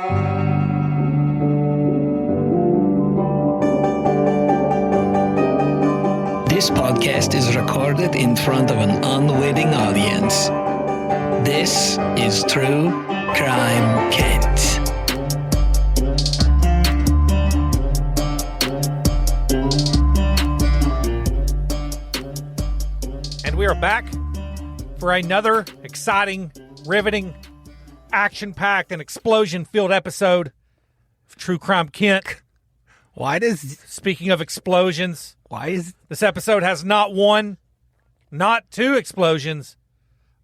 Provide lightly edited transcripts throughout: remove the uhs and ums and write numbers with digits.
This podcast is recorded in front of an unwitting audience. This is True Crime Kent. And we are back for another exciting, riveting, action-packed, and explosion-filled episode of True Crime Kent. Speaking of explosions, this episode has not one, not two explosions,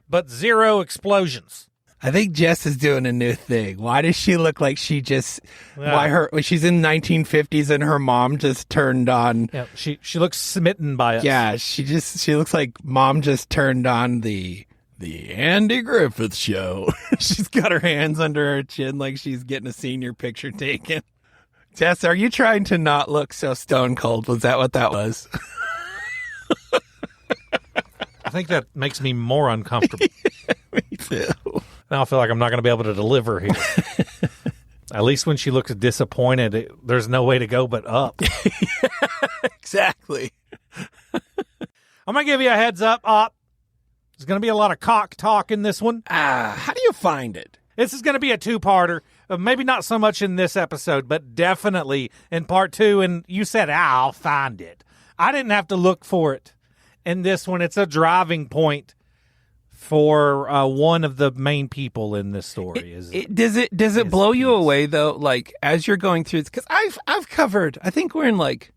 but 0 explosions. I think Jess is doing a new thing. Why does she look like she just... when she's in the 1950s and her mom just turned on... Yeah, she looks smitten by it. Yeah, she looks like mom just turned on the Andy Griffith Show. She's got her hands under her chin like she's getting a senior picture taken. Jess, are you trying to not look so stone cold? Was that what that was? I think that makes me more uncomfortable. Me too. Now I feel like I'm not going to be able to deliver here. At least when she looks disappointed, there's no way to go but up. Exactly. I'm going to give you a heads up. There's going to be a lot of cock talk in this one. How do you find it? This is going to be a two-parter. Maybe not so much in this episode, but definitely in part 2. And you said, I'll find it. I didn't have to look for it. In this one, it's a driving point for one of the main people in this story. Does it blow you away though? Like as you're going through, because I've covered. I think we're in like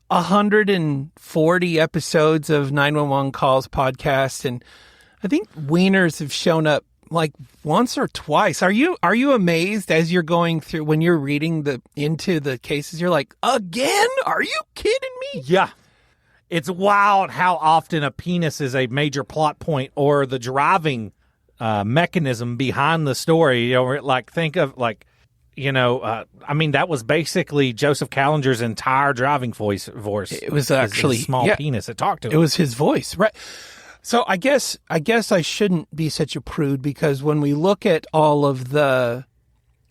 140 episodes of 911 Calls podcast, and I think wieners have shown up like once or twice. Are you amazed as you're going through when you're reading into the cases? You're like, again? Are you kidding me? Yeah. It's wild how often a penis is a major plot point or the driving mechanism behind the story. You know, like think of like, I mean, that was basically Joseph Callender's entire driving voice. It was actually his small penis that talked to him. It was his voice, right? So I guess I shouldn't be such a prude, because when we look at all of the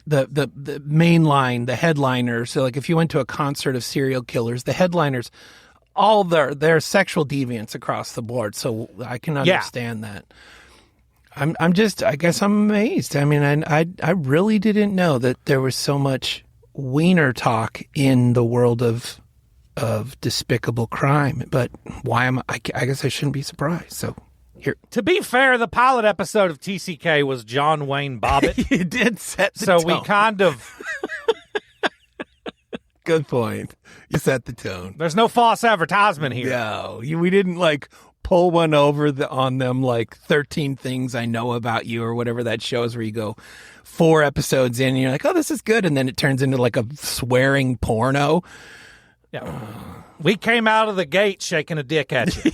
mainline, the headliners, so like if you went to a concert of serial killers, the headliners, all their sexual deviance across the board. So I can understand that. I guess I'm amazed. I mean, I really didn't know that there was so much wiener talk in the world of despicable crime. But I guess I shouldn't be surprised. So here. To be fair, the pilot episode of TCK was John Wayne Bobbitt. You did set the tone. We kind of... Good point. You set the tone. There's no false advertisement here. No, we didn't like pull one over on them like 13 Things I Know About You or whatever that show is, where you go 4 episodes in and you're like, oh, this is good. And then it turns into like a swearing porno. Yeah. We came out of the gate shaking a dick at you.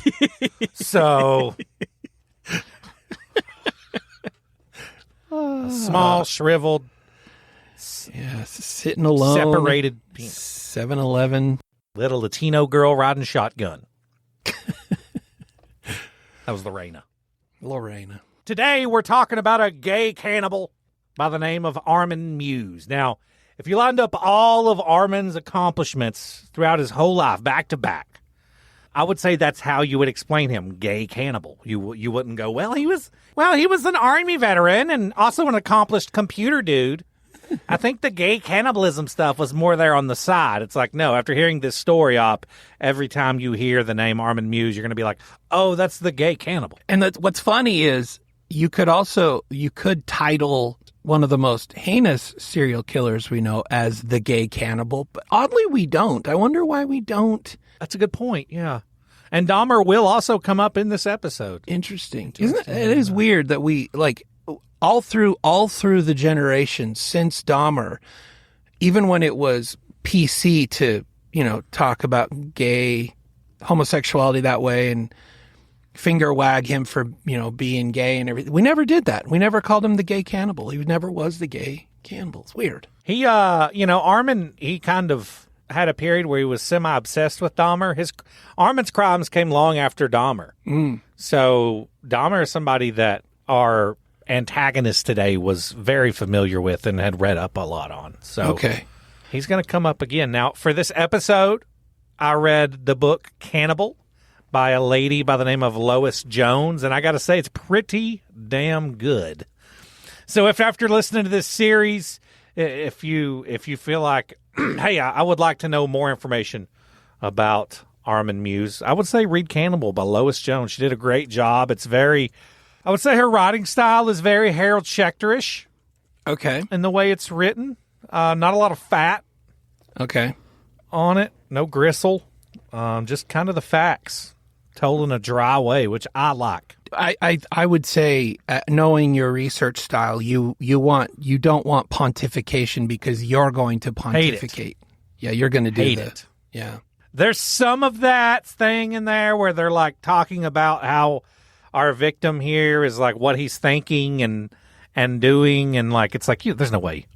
So a small, shriveled, sitting alone, separated penis. 7-Eleven. Little Latino girl riding shotgun. That was Lorena. Today we're talking about a gay cannibal by the name of Armin Meiwes. Now, if you lined up all of Armin's accomplishments throughout his whole life, back to back, I would say that's how you would explain him, gay cannibal. You wouldn't go, he was an army veteran and also an accomplished computer dude. I think the gay cannibalism stuff was more there on the side. It's like, no, after hearing this story up, every time you hear the name Armin Meiwes, you're going to be like, oh, that's the gay cannibal. And what's funny is you could title one of the most heinous serial killers we know as the gay cannibal, but oddly we don't. I wonder why we don't. That's a good point, yeah. And Dahmer will also come up in this episode. Interesting. Isn't it is weird that we, like, all through the generations since Dahmer, even when it was PC to, talk about gay homosexuality that way and finger wag him for, being gay and everything. We never did that. We never called him the gay cannibal. He never was the gay cannibal. It's weird. He, Armin, he kind of had a period where he was semi-obsessed with Dahmer. Armin's crimes came long after Dahmer. So Dahmer is somebody that our antagonist today was very familiar with and had read up a lot on. So Okay. he's going to come up again. Now, for this episode, I read the book Cannibal by a lady by the name of Lois Jones, and I got to say, it's pretty damn good. So if after listening to this series, if you feel like, hey, I would like to know more information about Armin Meiwes, I would say read Cannibal by Lois Jones. She did a great job. It's very, I would say her writing style is very Harold Schechter-ish Okay. in the way it's written. Not a lot of fat Okay. on it, no gristle, just kind of the facts told in a dry way, which I like. I would say, knowing your research style, you don't want pontification because you're going to pontificate. Yeah, you're going to do it. Yeah. There's some of that thing in there where they're like talking about how our victim here is like what he's thinking and doing, and like it's like there's no way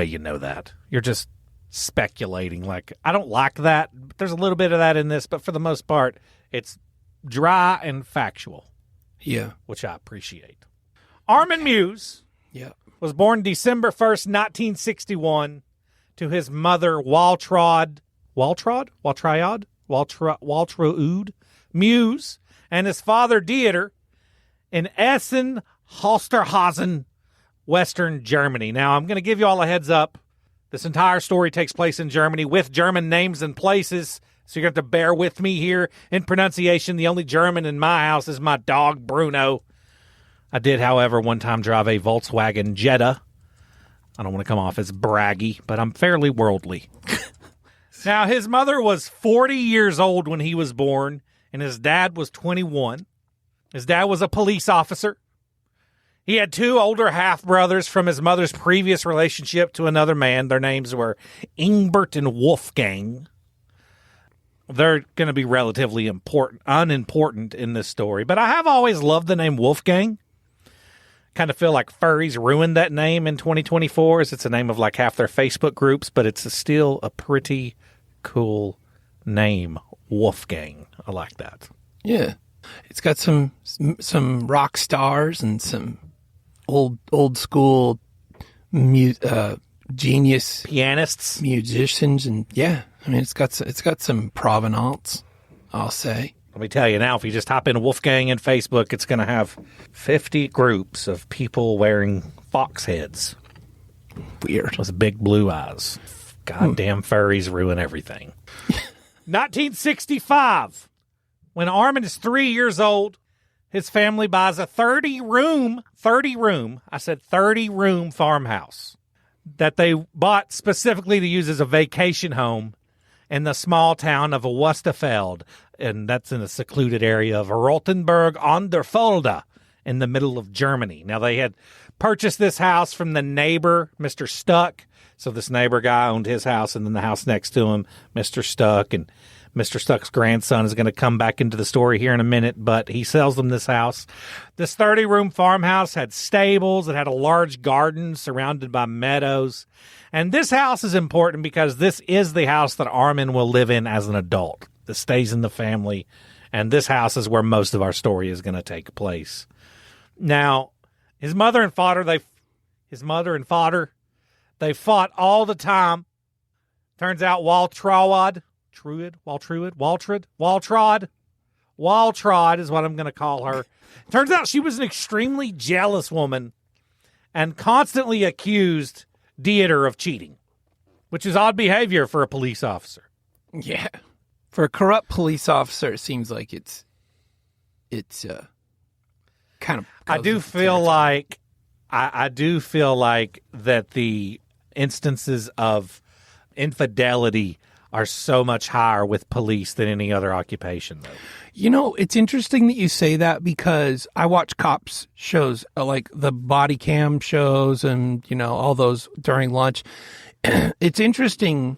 you know that. You're just speculating. Like, I don't like that. There's a little bit of that in this, but for the most part, it's dry and factual. Yeah. Which I appreciate. Armin Meiwes was born December 1st, 1961, to his mother, Waltraud Meiwes, and his father, Dieter, in Essen, Holsterhausen, Western Germany. Now, I'm going to give you all a heads up. This entire story takes place in Germany with German names and places, so you're going to have to bear with me here in pronunciation. The only German in my house is my dog, Bruno. I did, however, one time drive a Volkswagen Jetta. I don't want to come off as braggy, but I'm fairly worldly. Now, his mother was 40 years old when he was born, and his dad was 21. His dad was a police officer. He had two older half-brothers from his mother's previous relationship to another man. Their names were Ingbert and Wolfgang. They're going to be relatively unimportant in this story, but I have always loved the name Wolfgang. Kind of feel like furries ruined that name in 2024, as it's a name of like half their Facebook groups, but it's still a pretty cool name, Wolfgang. I like that. Yeah. It's got some rock stars and some old school genius pianists, musicians, and yeah, I mean it's got some provenance, I'll say. Let me tell you now, if you just type in Wolfgang in Facebook, it's going to have 50 groups of people wearing fox heads. Weird. With big blue eyes. Goddamn furries ruin everything. 1965. When Armin is 3 years old, his family buys a 30-room farmhouse that they bought specifically to use as a vacation home in the small town of Westerfeld, and that's in a secluded area of Rothenburg an der Fulda in the middle of Germany. Now, they had purchased this house from the neighbor, Mr. Stuck. So this neighbor guy owned his house, and then the house next to him, Mr. Stuck, and Mr. Stuck's grandson is going to come back into the story here in a minute, but he sells them this house. This 30-room farmhouse had stables. It had a large garden surrounded by meadows. And this house is important because this is the house that Armin will live in as an adult. This stays in the family, and this house is where most of our story is going to take place. Now, his mother and father, they fought all the time. Turns out Waltraud is what I'm going to call her. Turns out she was an extremely jealous woman and constantly accused Dieter of cheating, which is odd behavior for a police officer. Yeah. For a corrupt police officer, it seems like it's kind of. I do feel like that the instances of infidelity are so much higher with police than any other occupation, though. You know, it's interesting that you say that because I watch cops shows like the body cam shows and, you know, all those during lunch. It's interesting.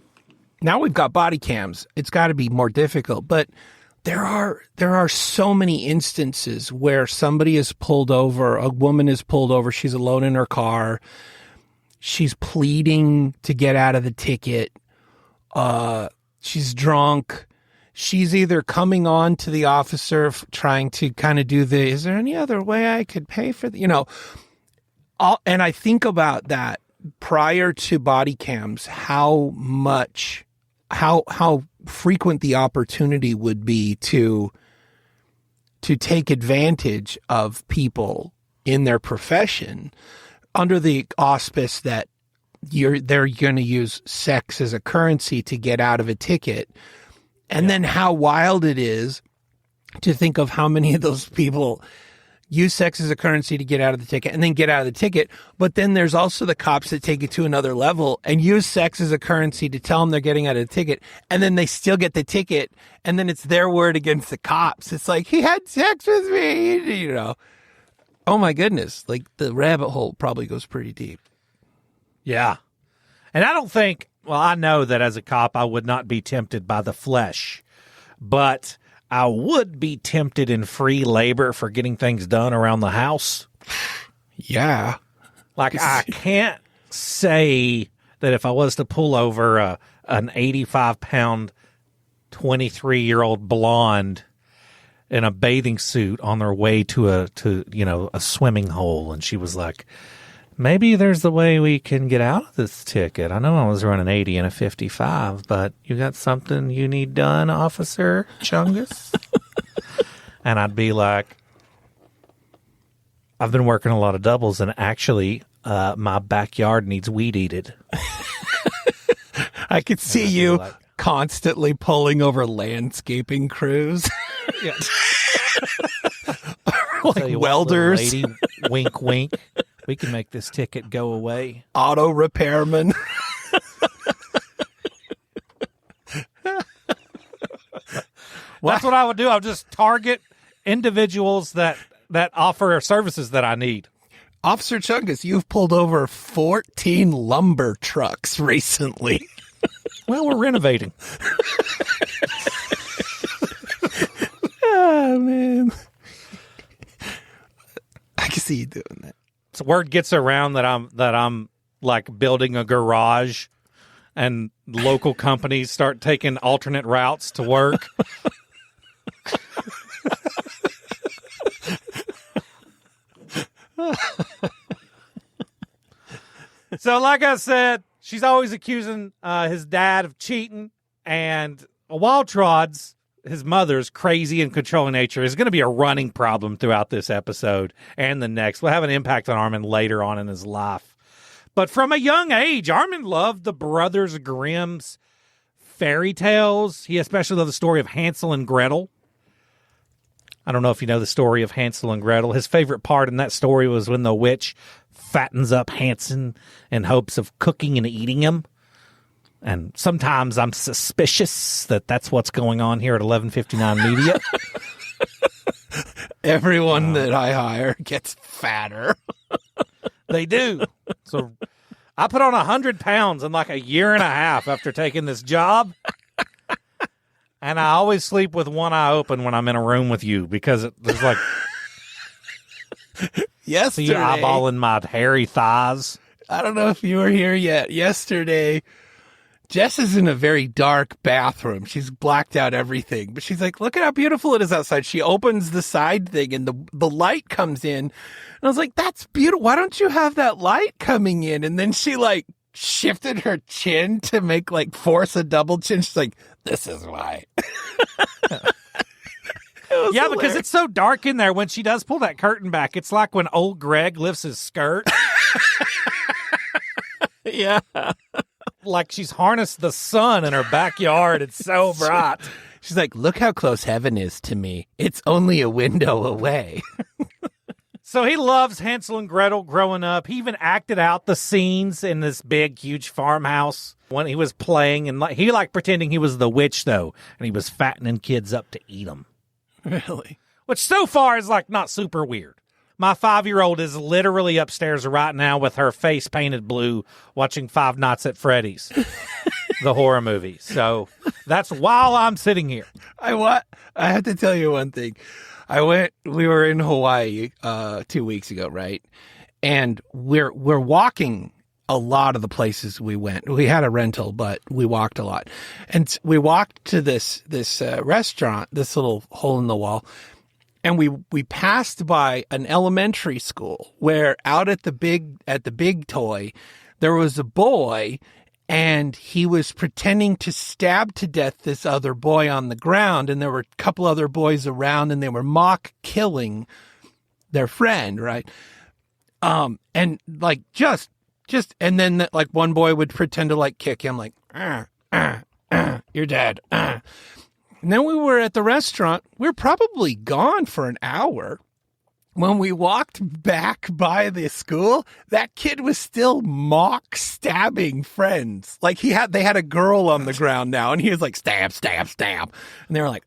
Now we've got body cams. It's got to be more difficult, but there are so many instances where somebody is pulled over, a woman is pulled over, she's alone in her car, she's pleading to get out of the ticket, she's drunk, she's either coming on to the officer trying to kind of do is there any other way I could pay for and I think about that prior to body cams, how frequent the opportunity would be to take advantage of people in their profession under the auspice that they're going to use sex as a currency to get out of a ticket. And then how wild it is to think of how many of those people use sex as a currency to get out of the ticket and then get out of the ticket. But then there's also the cops that take it to another level and use sex as a currency to tell them they're getting out of the ticket. And then they still get the ticket. And then it's their word against the cops. It's like, he had sex with me, Oh my goodness. Like the rabbit hole probably goes pretty deep. Yeah. And I don't think, I know that as a cop, I would not be tempted by the flesh, but I would be tempted in free labor for getting things done around the house. Yeah. Like, I can't say that if I was to pull over an 85-pound, 23-year-old blonde in a bathing suit on their way to a swimming hole, and she was like, maybe there's the way we can get out of this ticket. I know I was running 80 and a 55, but you got something you need done, Officer Chungus? And I'd be like, I've been working a lot of doubles, and actually, my backyard needs weed eated. I could see you constantly pulling over landscaping crews. Yeah. Like welders. Lady, wink, wink. We can make this ticket go away. Auto repairman. That's what I would do. I would just target individuals that offer services that I need. Officer Chungus, you've pulled over 14 lumber trucks recently. Well, we're renovating. Oh, man. I can see you doing that. So word gets around that I'm like building a garage, and local companies start taking alternate routes to work. So like I said, she's always accusing his dad of cheating, and Waltrod's, his mother's crazy and controlling nature is going to be a running problem throughout this episode and the next. Will have an impact on Armin later on in his life. But from a young age, Armin loved the Brothers Grimm's fairy tales. He especially loved the story of Hansel and Gretel. I don't know if you know the story of Hansel and Gretel. His favorite part in that story was when the witch fattens up Hansel in hopes of cooking and eating him. And sometimes I'm suspicious that that's what's going on here at 1159 Media. Everyone that I hire gets fatter. They do. So I put on 100 pounds in like a year and a half after taking this job. And I always sleep with one eye open when I'm in a room with you because there's like yesterday, see you eyeballing my hairy thighs. I don't know if you were here yet. Yesterday, Jess is in a very dark bathroom. She's blacked out everything, but she's like, look at how beautiful it is outside. She opens the side thing and the light comes in. And I was like, that's beautiful. Why don't you have that light coming in? And then she like shifted her chin to make like force a double chin. She's like, this is why. Yeah, hilarious. because it's so dark in there. When she does pull that curtain back, it's like when old Greg lifts his skirt. Yeah. Like she's harnessed the sun in her backyard. It's so bright. She's like, look how close heaven is to me. It's only a window away. So he loves Hansel and Gretel growing up. He even acted out the scenes in this big, huge farmhouse when he was playing. And he liked pretending he was the witch, though. And he was fattening kids up to eat them. Really? Which so far is like not super weird. My 5-year-old is literally upstairs right now with her face painted blue watching Five Nights at Freddy's, the horror movie. So that's while I'm sitting here. I have to tell you one thing. We were in Hawaii 2 weeks ago, right? And we're walking a lot of the places we went. We had a rental, but we walked a lot. And we walked to this restaurant, this little hole in the wall, and we passed by an elementary school where out at the big toy, there was a boy, and he was pretending to stab to death this other boy on the ground, and there were a couple other boys around, and they were mock killing their friend, right? And like just and then like one boy would pretend to like kick him, like you're dead. And then we were at the restaurant. We were probably gone for an hour. When we walked back by the school, that kid was still mock stabbing friends. Like they had a girl on the ground now, and he was like, stab, stab, stab. And they were like,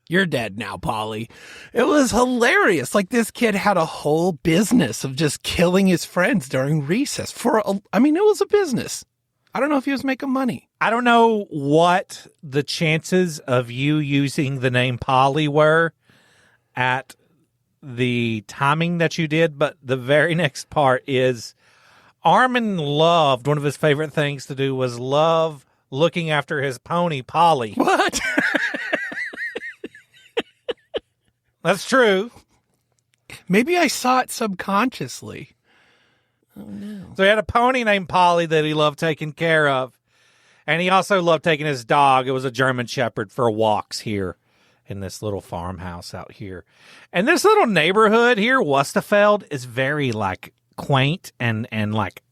you're dead now, Polly. It was hilarious. Like this kid had a whole business of just killing his friends during recess it was a business. I don't know if he was making money. I don't know what the chances of you using the name Polly were at the timing that you did, but the very next part is Armin loved, one of his favorite things to do was love looking after his pony, Polly. What? That's true. Maybe I saw it subconsciously. Oh, no. So he had a pony named Polly that he loved taking care of. And he also loved taking his dog. It was a German Shepherd for walks here in this little farmhouse out here. And this little neighborhood here, Wustafeld, is very like quaint and like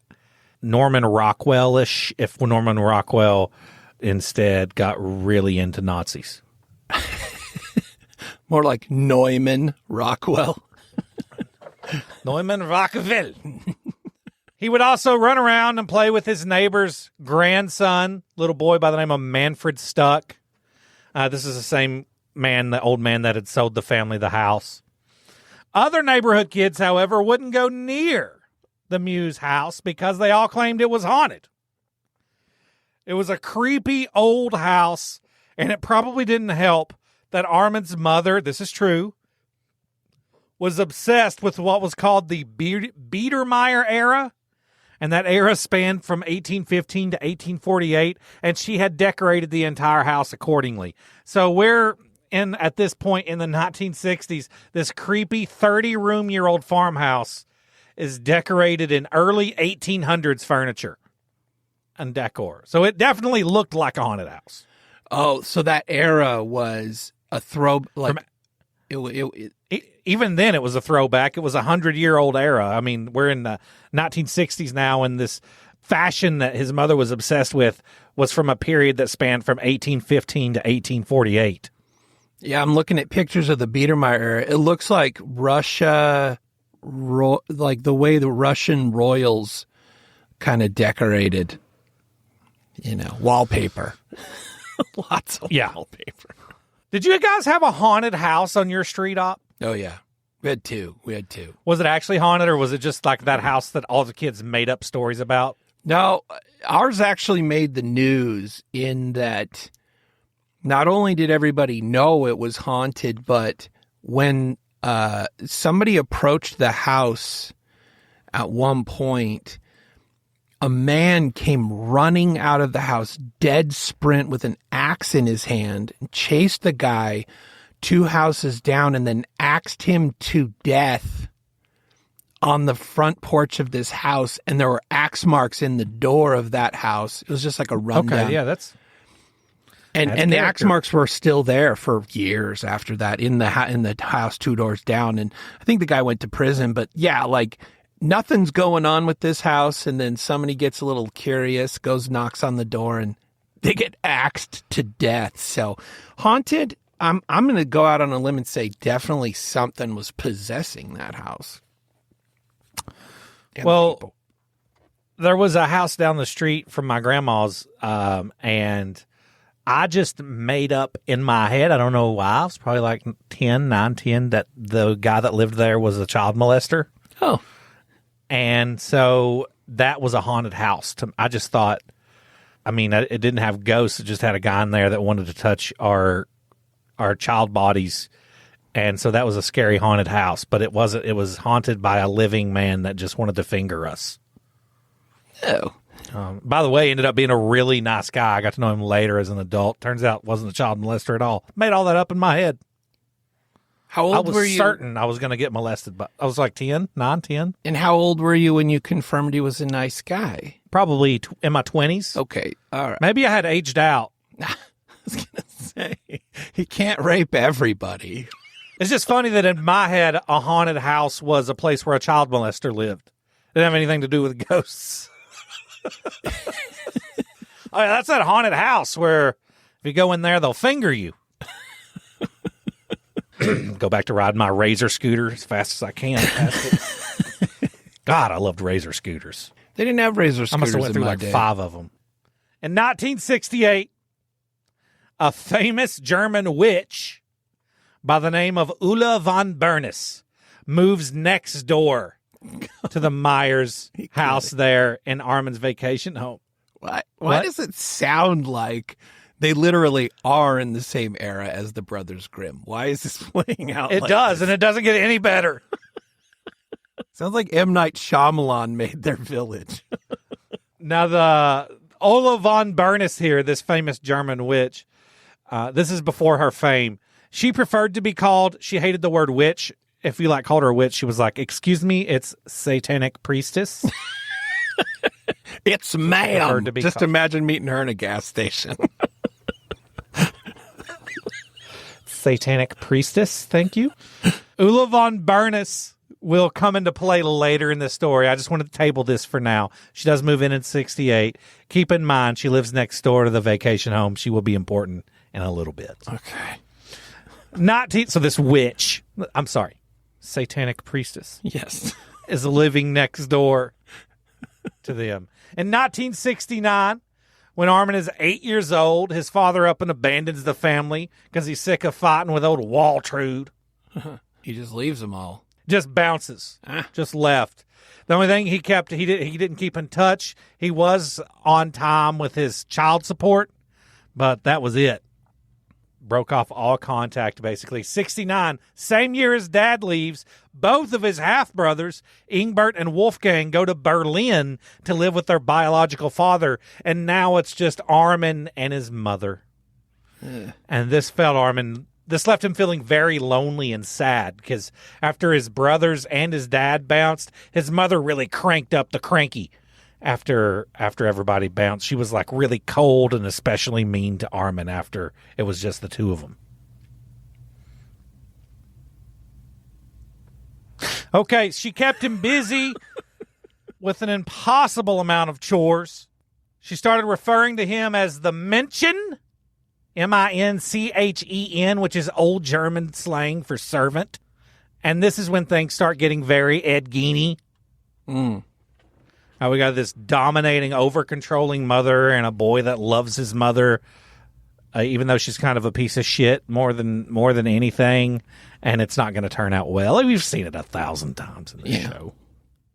Norman Rockwell-ish, if Norman Rockwell instead got really into Nazis. More like Neumann Rockwell. Neumann Rockwell. He would also run around and play with his neighbor's grandson, little boy by the name of Manfred Stuck. This is the same man, the old man that had sold the family the house. Other neighborhood kids, however, wouldn't go near the Meiwes house because they all claimed it was haunted. It was a creepy old house, and it probably didn't help that Armin's mother, this is true, was obsessed with what was called the Biedermeier era, and that era spanned from 1815 to 1848, and she had decorated the entire house accordingly. So we're at this point in the 1960s, this creepy 30-room-year-old farmhouse is decorated in early 1800s furniture and decor. So it definitely looked like a haunted house. Oh, so that era was a even then it was a throwback. It was a 100-year-old era. I mean, we're in the 1960s now, and this fashion that his mother was obsessed with was from a period that spanned from 1815 to 1848. Yeah, I'm looking at pictures of the Biedermeier era. It looks like Russia, like the way the Russian royals kind of decorated, wallpaper. Lots of wallpaper. Did you guys have a haunted house on your street, Op? Oh, yeah. We had two. Was it actually haunted, or was it just like that house that all the kids made up stories about? No, ours actually made the news in that not only did everybody know it was haunted, but when somebody approached the house at one point, a man came running out of the house, dead sprint with an axe in his hand, and chased the guy 2 houses down and then axed him to death on the front porch of this house. And there were axe marks in the door of that house. It was just like a rundown. Okay, yeah, that's the axe marks were still there for years after that in the house 2 doors down. And I think the guy went to prison. But yeah, like nothing's going on with this house. And then somebody gets a little curious, knocks on the door, and they get axed to death. So haunted. I'm going to go out on a limb and say definitely something was possessing that house. Well, there was a house down the street from my grandma's, and I just made up in my head, I don't know why, I was probably like 10, that the guy that lived there was a child molester. Oh. And so that was a haunted house. I just thought, it didn't have ghosts, it just had a guy in there that wanted to touch our child bodies, and so that was a scary haunted house. But it wasn't. It was haunted by a living man that just wanted to finger us. Oh. By the way, he ended up being a really nice guy. I got to know him later as an adult. Turns out wasn't a child molester at all. Made all that up in my head. How old were you? I was certain I was going to get molested, but I was like 10. And how old were you when you confirmed he was a nice guy? Probably in my 20s. Okay, all right. Maybe I had aged out. I was going to say, he can't rape everybody. It's just funny that in my head, a haunted house was a place where a child molester lived. It didn't have anything to do with ghosts. Oh, yeah, that's that haunted house where if you go in there, they'll finger you. Go back to riding my Razor scooter as fast as I can. God, I loved Razor scooters. They didn't have Razor scooters. I must have went through like 5 of them. In 1968, a famous German witch by the name of Ulla von Bernis moves next door to the Myers house there in Armin's vacation home. Why does it sound like they literally are in the same era as the Brothers Grimm? Why is this playing out It like does, this? and it doesn't get any better. Sounds like M. Night Shyamalan made their village. Now, the Ulla von Bernis here, this famous German witch, this is before her fame. She preferred to be called, she hated the word witch. If you called her a witch, she was like, excuse me, it's satanic priestess. It's ma'am. Just called. imagine meeting her in a gas station. Satanic priestess, thank you. Ulla von Bernis will come into play later in the story. I just wanted to table this for now. She does move in 68. Keep in mind, she lives next door to the vacation home. She will be important in a little bit. Okay. So this witch, I'm sorry, satanic priestess. Yes. Is living next door to them. In 1969, when Armin is 8 years old, his father up and abandons the family because he's sick of fighting with old Waltrude. He just leaves them all. Just bounces. Just left. The only thing he didn't keep in touch. He was on time with his child support, but that was it. Broke off all contact, basically. 69, same year his dad leaves, both of his half-brothers, Ingbert and Wolfgang, go to Berlin to live with their biological father, and now it's just Armin and his mother. And this left him feeling very lonely and sad, because after his brothers and his dad bounced, his mother really cranked up the cranky. After everybody bounced, she was really cold and especially mean to Armin after it was just the two of them. Okay, she kept him busy with an impossible amount of chores. She started referring to him as the Männchen, Minchen, which is old German slang for servant. And this is when things start getting very Ed Gein-y. We got this dominating, over-controlling mother and a boy that loves his mother, even though she's kind of a piece of shit more than anything, and it's not going to turn out well. We've seen it 1,000 times in this show.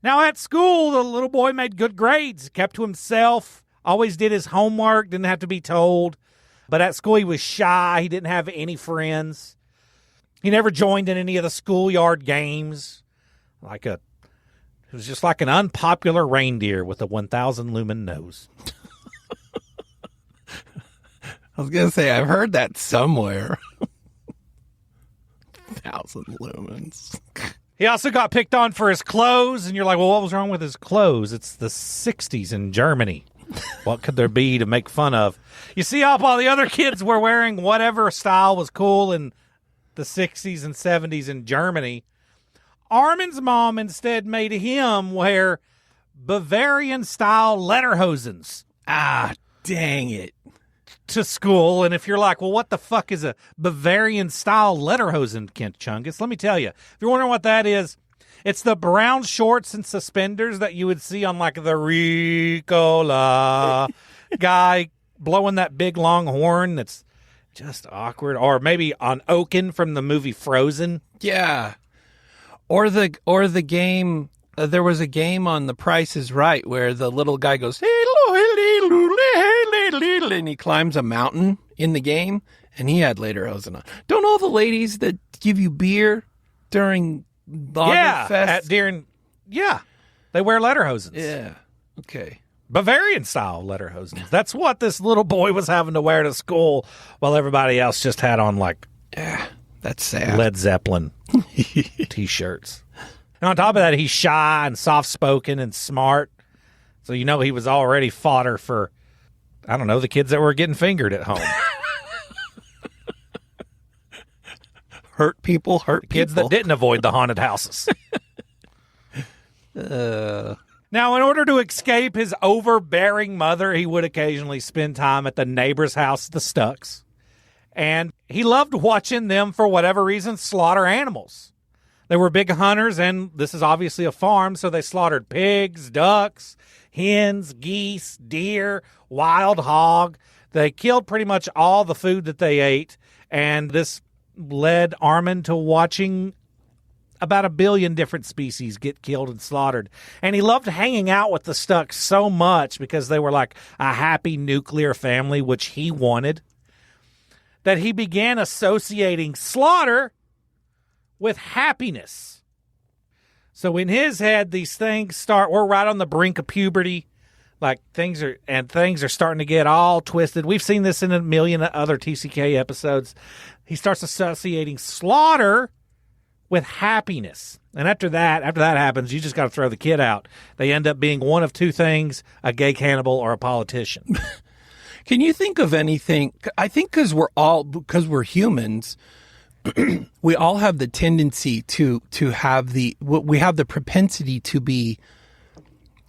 Now, at school, the little boy made good grades, kept to himself, always did his homework, didn't have to be told. But at school, he was shy. He didn't have any friends. He never joined in any of the schoolyard games. It was just like an unpopular reindeer with a 1,000 lumen nose. I was going to say, I've heard that somewhere. 1,000 lumens. He also got picked on for his clothes, and you're like, well, what was wrong with his clothes? It's the 60s in Germany. What could there be to make fun of? You see how all the other kids were wearing whatever style was cool in the 60s and 70s in Germany. Armin's mom instead made him wear Bavarian-style lederhosens. Dang it. To school. And if you're like, well, what the fuck is a Bavarian-style lederhosen, Kent-chungus? Let me tell you. If you're wondering what that is, it's the brown shorts and suspenders that you would see on the Ricola guy blowing that big long horn that's just awkward. Or maybe on Oaken from the movie Frozen. Yeah. Or the game, there was a game on The Price is Right where the little guy goes, and he climbs a mountain in the game, and he had lederhosen on. Don't all the ladies that give you beer during Lagerfest? They wear lederhosens. Yeah. Okay. Bavarian-style lederhosen. That's what this little boy was having to wear to school while everybody else just had on, like, that's sad. Led Zeppelin T-shirts. And on top of that, he's shy and soft-spoken and smart. So you know he was already fodder for, I don't know, the kids that were getting fingered at home. Hurt people. Kids that didn't avoid the haunted houses. Now, in order to escape his overbearing mother, he would occasionally spend time at the neighbor's house, the Stucks. And he loved watching them, for whatever reason, slaughter animals. They were big hunters, and this is obviously a farm, so they slaughtered pigs, ducks, hens, geese, deer, wild hog. They killed pretty much all the food that they ate, and this led Armin to watching about 1 billion different species get killed and slaughtered. And he loved hanging out with the Stucks so much because they were like a happy nuclear family, which he wanted, that he began associating slaughter with happiness. So in his head, these things we're right on the brink of puberty. Like things are starting to get all twisted. We've seen this in a million other TCK episodes. He starts associating slaughter with happiness. And after that happens, you just got to throw the kid out. They end up being one of two things: a gay cannibal or a politician. Can you think of anything? I think because we're humans, we all have the tendency to have we have the propensity to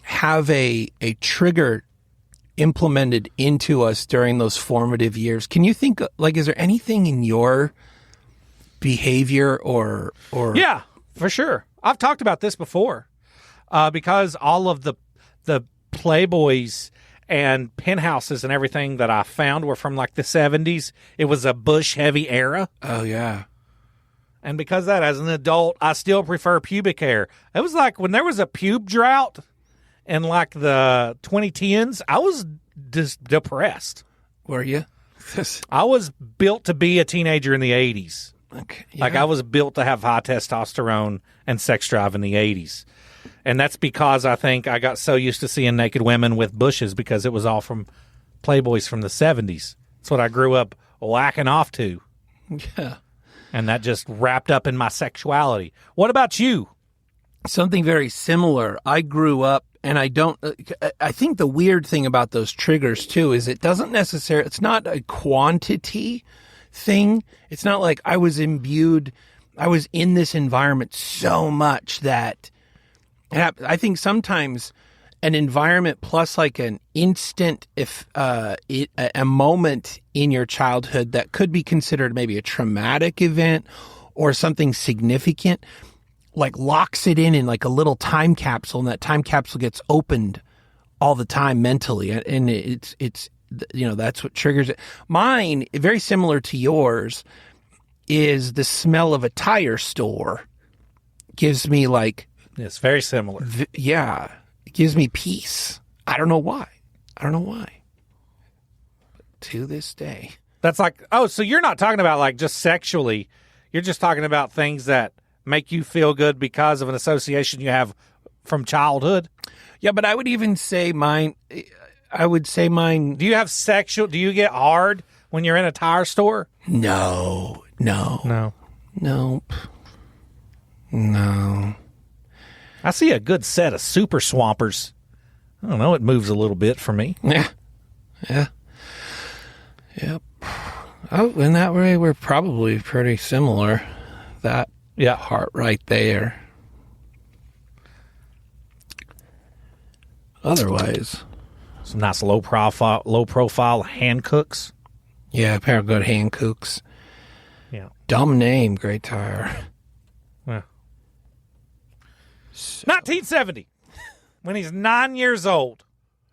have a trigger implemented into us during those formative years. Can you think, like, is there anything in your behavior or Yeah, for sure. I've talked about this before because all of the Playboys and penthouses and everything that I found were from like the 70s. It was a Bush heavy era. Oh, yeah. And because of that, as an adult, I still prefer pubic hair. It was like when there was a pube drought in like the 2010s, I was just depressed. Were you? I was built to be a teenager in the 80s. Okay, yeah. Like I was built to have high testosterone and sex drive in the 80s. And that's because I think I got so used to seeing naked women with bushes because it was all from Playboys from the 70s. That's what I grew up whacking off to. Yeah. And that just wrapped up in my sexuality. What about you? Something very similar. I grew up, and I think the weird thing about those triggers too is it's not a quantity thing. It's not like I was in this environment so much that I think sometimes an environment plus like an instant, a moment in your childhood that could be considered maybe a traumatic event or something significant, like locks it in like a little time capsule, and that time capsule gets opened all the time mentally, and it's that's what triggers it. Mine, very similar to yours, is the smell of a tire store. Gives me like, it's very similar. Yeah, it gives me peace. I don't know why. But to this day, that's like, oh, so you're not talking about like just sexually. You're just talking about things that make you feel good because of an association you have from childhood. Yeah, but I would even say mine. Do you have sexual? Do you get hard when you're in a tire store? No. Nope. No. I see a good set of super swampers. I don't know. It moves a little bit for me. Yeah. Yep. Oh, in that way, we're probably pretty similar. That part right there. Otherwise, some nice low profile hand cooks. Yeah, a pair of good hand cooks. Yeah. Dumb name, great tire. Yeah. 1970, when he's 9 years old,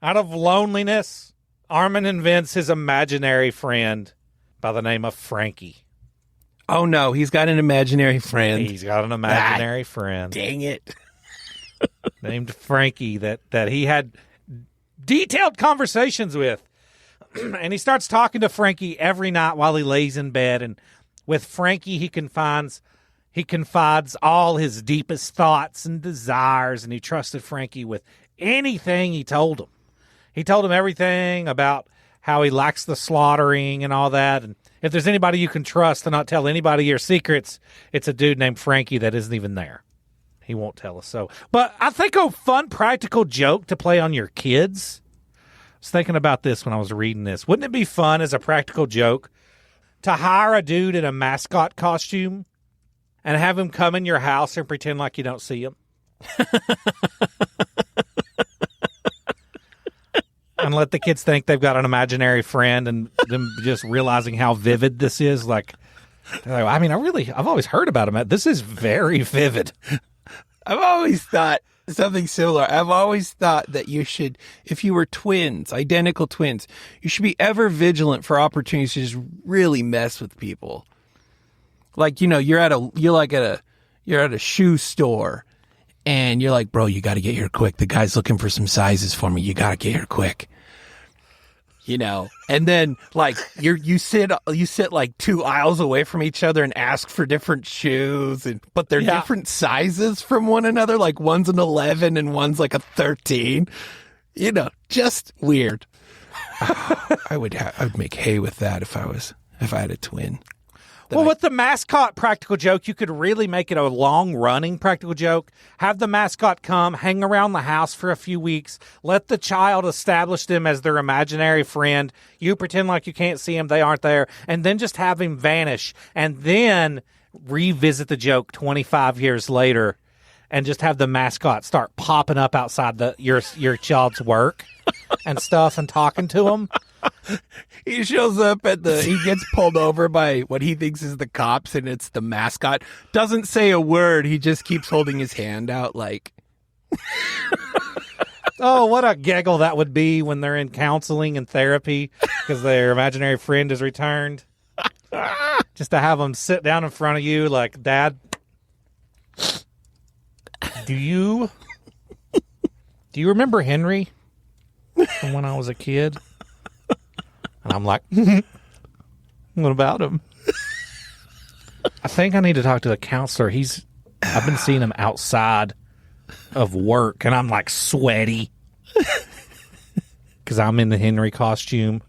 out of loneliness, Armin invents his imaginary friend by the name of Frankie. Oh, no, he's got an imaginary friend. He's got an imaginary friend. Dang it. Named Frankie that he had detailed conversations with. And he starts talking to Frankie every night while he lays in bed. And with Frankie, he confides all his deepest thoughts and desires. And he trusted Frankie with anything he told him. He told him everything about how he likes the slaughtering and all that. And if there's anybody you can trust to not tell anybody your secrets, it's a dude named Frankie that isn't even there. He won't tell us so. But I think a fun practical joke to play on your kids. I was thinking about this when I was reading this. Wouldn't it be fun as a practical joke to hire a dude in a mascot costume and have him come in your house and pretend like you don't see him? And let the kids think they've got an imaginary friend, and them just realizing how vivid this is. Like, I mean, I've always heard about him. This is very vivid. I've always thought something similar. I've always thought that you should, if you were twins, identical twins, you should be ever vigilant for opportunities to just really mess with people. Like, you know, you're at a shoe store. And you're like, bro, you got to get here quick. The guy's looking for some sizes for me. You got to get here quick. You know, and then like you sit like 2 aisles away from each other and ask for different shoes, but they're different sizes from one another. Like one's an 11 and one's like a 13. You know, just weird. I would make hay with that if I had a twin. Well, with the mascot practical joke, you could really make it a long-running practical joke. Have the mascot come, hang around the house for a few weeks, let the child establish them as their imaginary friend. You pretend like you can't see them, they aren't there, and then just have him vanish, and then revisit the joke 25 years later and just have the mascot start popping up outside your child's work and stuff and talking to them. He shows up he gets pulled over by what he thinks is the cops, and it's the mascot. Doesn't say a word. He just keeps holding his hand out like. Oh, what a giggle that would be when they're in counseling and therapy because their imaginary friend is returned. Just to have them sit down in front of you like, Dad, do you remember Henry from when I was a kid? And I'm like, what about him? I think I need to talk to a counselor. I've been seeing him outside of work, and I'm like sweaty because I'm in the Henry costume.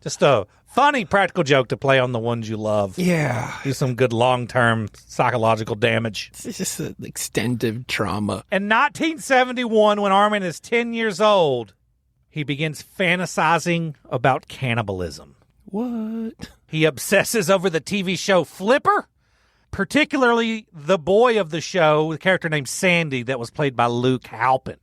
Just a funny practical joke to play on the ones you love. Yeah. Do some good long-term psychological damage. It's just an extended trauma. In 1971, when Armin is 10 years old, he begins fantasizing about cannibalism. What? He obsesses over the TV show Flipper, particularly the boy of the show, the character named Sandy, that was played by Luke Halpin.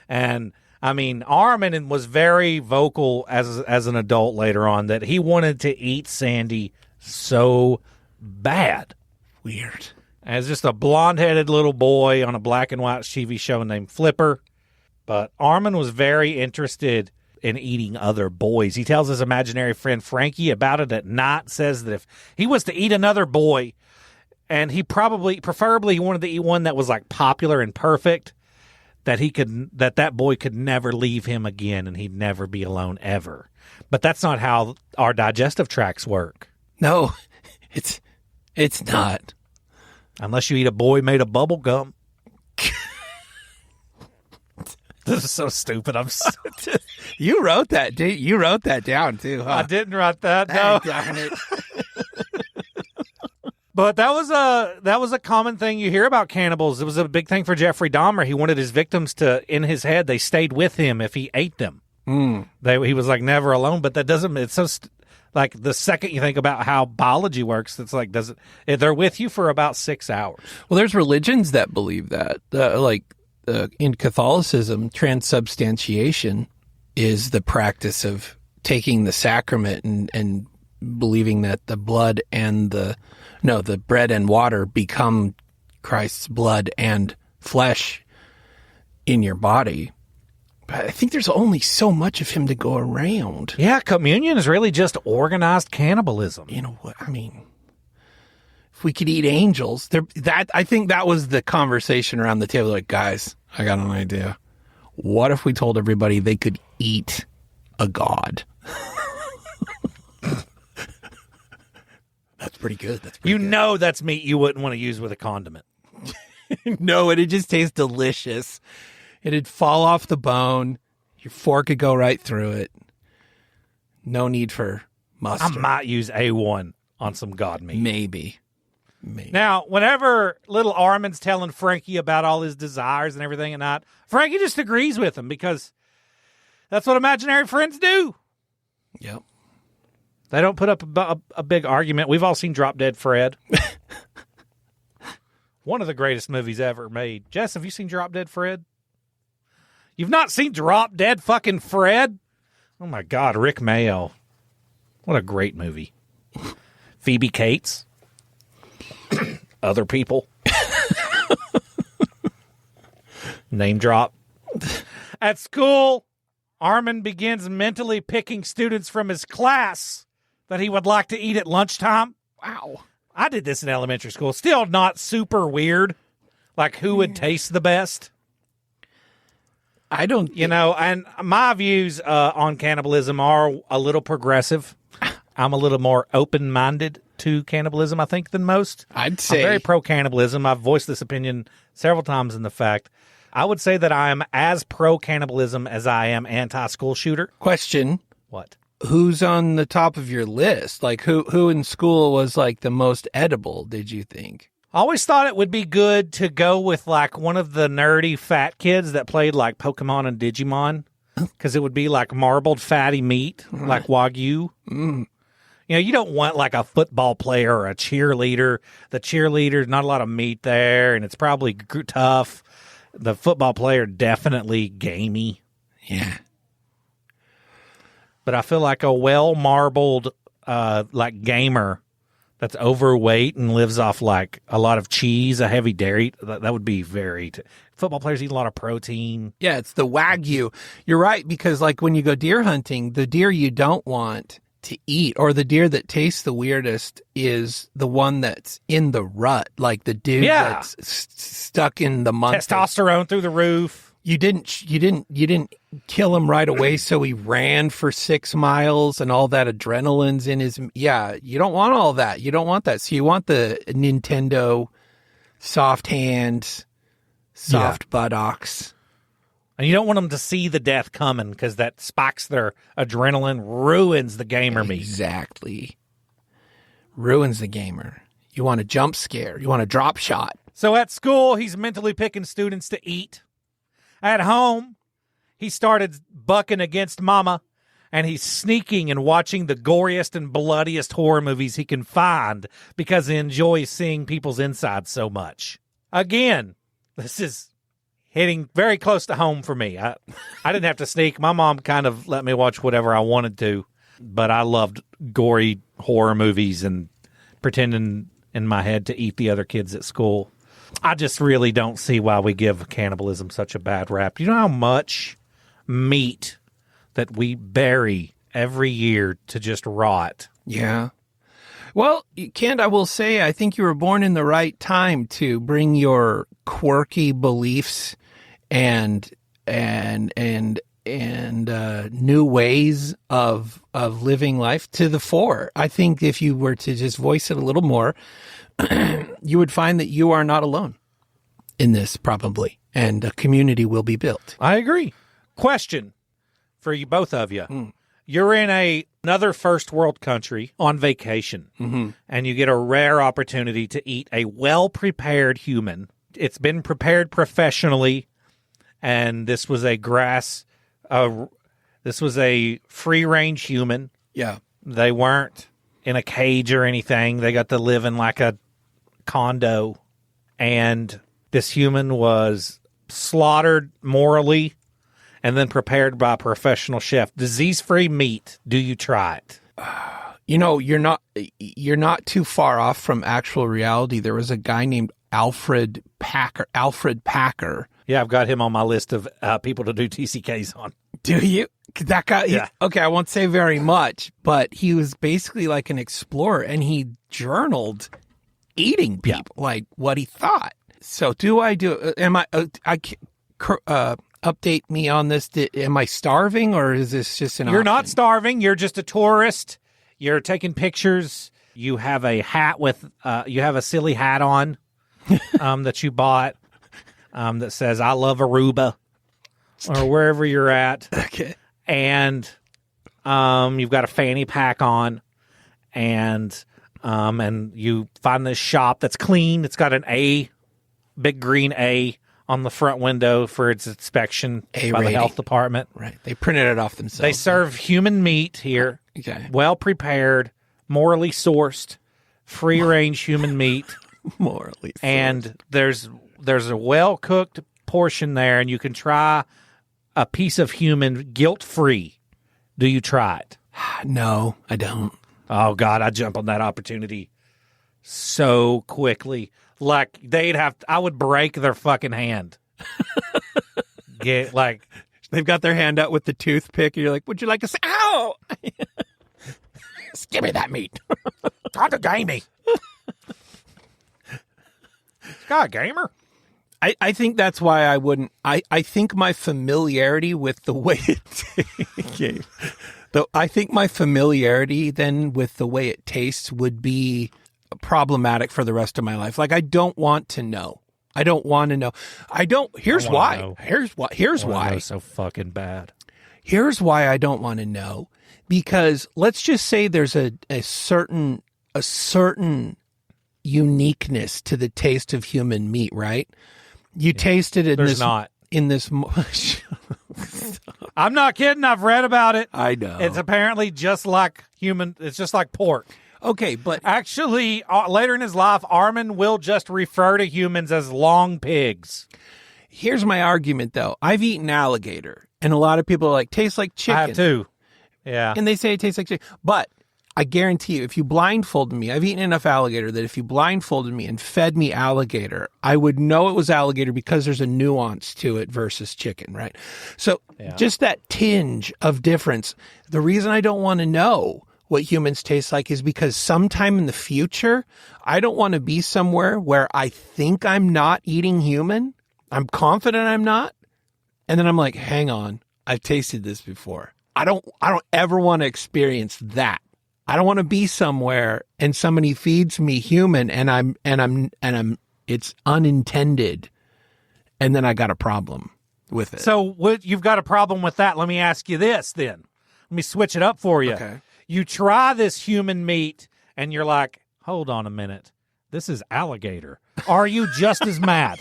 And, I mean, Armin was very vocal as an adult later on that he wanted to eat Sandy so bad. Weird. As just a blonde-headed little boy on a black and white TV show named Flipper. But Armin was very interested in eating other boys. He tells his imaginary friend Frankie about it at night, says that if he was to eat another boy, and preferably he wanted to eat one that was like popular and perfect, that boy could never leave him again and he'd never be alone ever. But that's not how our digestive tracts work. No, it's not. Unless you eat a boy made of bubble gum. This is so stupid. You wrote that, dude. You wrote that down too, huh? I didn't write that. No. Darn it. But that was a common thing you hear about cannibals. It was a big thing for Jeffrey Dahmer. He wanted his victims to, in his head, they stayed with him if he ate them. He was like never alone. But that doesn't. It's so like the second you think about how biology works, it's like they're with you for about 6 hours. Well, there's religions that believe that, in Catholicism, transubstantiation is the practice of taking the sacrament and believing that the blood and the bread and water become Christ's blood and flesh in your body. But I think there's only so much of him to go around. Yeah, communion is really just organized cannibalism. You know what? I mean, if we could eat angels, I think that was the conversation around the table. Like, guys, I got an idea. What if we told everybody they could eat a god? That's pretty good. That's pretty good. Know that's meat you wouldn't want to use with a condiment. No, and it just tastes delicious. It'd fall off the bone. Your fork could go right through it. No need for mustard. I might use A1 on some god meat. Maybe. Now, whenever little Armin's telling Frankie about all his desires and everything at night, Frankie just agrees with him because that's what imaginary friends do. Yep. They don't put up a big argument. We've all seen Drop Dead Fred. One of the greatest movies ever made. Jess, have you seen Drop Dead Fred? You've not seen Drop Dead fucking Fred? Oh my God, Rick Mayo. What a great movie. Phoebe Cates. Other people. Name drop. At school, Armin begins mentally picking students from his class that he would like to eat at lunchtime. Wow. I did this in elementary school. Still not super weird. Like who would taste the best? I don't... and my views on cannibalism are a little progressive. I'm a little more open-minded to cannibalism, I think, than most. I'd say... I'm very pro-cannibalism. I've voiced this opinion several times in the fact. I would say that I am as pro-cannibalism as I am anti-school shooter. Question. What? Who's on the top of your list? Like, who in school was, like, the most edible, did you think? I always thought it would be good to go with, like, one of the nerdy fat kids that played, like, Pokemon and Digimon, because it would be, like, marbled fatty meat, like Wagyu. Mm. You don't want, like, a football player or a cheerleader. The cheerleader's not a lot of meat there, and it's probably tough. The football player definitely gamey. Yeah. But I feel like a well-marbled, like, gamer that's overweight and lives off, like, a lot of cheese, a heavy dairy, that would be very... Football players eat a lot of protein. Yeah, it's the Wagyu. You're right, because, like, when you go deer hunting, the deer you don't want to eat, or the deer that tastes the weirdest, is the one that's in the rut, like the dude that's stuck in the month. Testosterone through the roof. You didn't kill him right away, so he ran for 6 miles and all that adrenaline's in his... Yeah, you don't want all that. You don't want that. So you want the Nintendo soft hands, soft buttocks. And you don't want them to see the death coming because that spikes their adrenaline, ruins the gamer meat. Exactly. Ruins the gamer. You want a jump scare. You want a drop shot. So at school, he's mentally picking students to eat. At home, he started bucking against mama, and he's sneaking and watching the goriest and bloodiest horror movies he can find because he enjoys seeing people's insides so much. Again, this is hitting very close to home for me. I didn't have to sneak. My mom kind of let me watch whatever I wanted to, but I loved gory horror movies and pretending in my head to eat the other kids at school. I just really don't see why we give cannibalism such a bad rap. Do you know how much meat that we bury every year to just rot? Yeah. Well, Kent, I will say, I think you were born in the right time to bring your quirky beliefs and new ways of living life to the fore. I think if you were to just voice it a little more, you would find that you are not alone in this, probably, and a community will be built. I agree. Question for you, both of you. You're in another first world country on vacation, and you get a rare opportunity to eat a well-prepared human. It's been prepared professionally, and this was a free-range human. Yeah. They weren't in a cage or anything. They got to live in like a condo, and this human was slaughtered morally and then prepared by a professional chef. Disease-free meat. Do you try it? You're not too far off from actual reality. There was a guy named Alfred Packer. Yeah, I've got him on my list of people to do TCKs on. Do you? That guy? Yeah. Okay, I won't say very much, but he was basically like an explorer, and he journaled eating people, like what he thought. So update me on this. Am I starving, or is this just an You're option? not starving. You're just a tourist. You're taking pictures. You have a hat you have a silly hat on that you bought that says, "I love Aruba." or wherever you're at. Okay. And you've got a fanny pack on, and you find this shop that's clean. It's got an A, big green A on the front window for its inspection by the health department. Right. They printed it off themselves. They serve human meat here. Okay. Well prepared, morally sourced, free range human meat. Morally sourced. And there's a well cooked portion there, and you can try a piece of human guilt free. Do you try it? No, I don't. Oh God, I'd jump on that opportunity so quickly. Like I would break their fucking hand. They've got their hand out with the toothpick, and you're like, would you like to say, ow? Just give me that meat. Talk to gamey. Got a gamer. I think that's why I wouldn't. I think my familiarity with the way I think my familiarity then with the way it tastes would be problematic for the rest of my life. Like, I don't want to know. I don't want to know. Here's why. Know. Here's why. So fucking bad. Here's why I don't want to know. Because let's just say there's a certain uniqueness to the taste of human meat, right? You tasted it in this. I'm not kidding. I've read about it. I know. It's apparently just like human. It's just like pork. Okay, but actually, later in his life, Armin will just refer to humans as long pigs. Here's my argument, though. I've eaten alligator, and a lot of people are like, tastes like chicken. I have too. Yeah. And they say it tastes like chicken. But I guarantee you, if you blindfolded me, I've eaten enough alligator that if you blindfolded me and fed me alligator, I would know it was alligator because there's a nuance to it versus chicken, right? So just that tinge of difference. The reason I don't want to know what humans taste like is because sometime in the future, I don't want to be somewhere where I think I'm not eating human. I'm confident I'm not. And then I'm like, hang on, I've tasted this before. I don't ever want to experience that. I don't want to be somewhere and somebody feeds me human and I'm it's unintended. And then I got a problem with it. So you've got a problem with that. Let me ask you this then. Let me switch it up for you. Okay. You try this human meat and you're like, hold on a minute. This is alligator. Are you just as mad?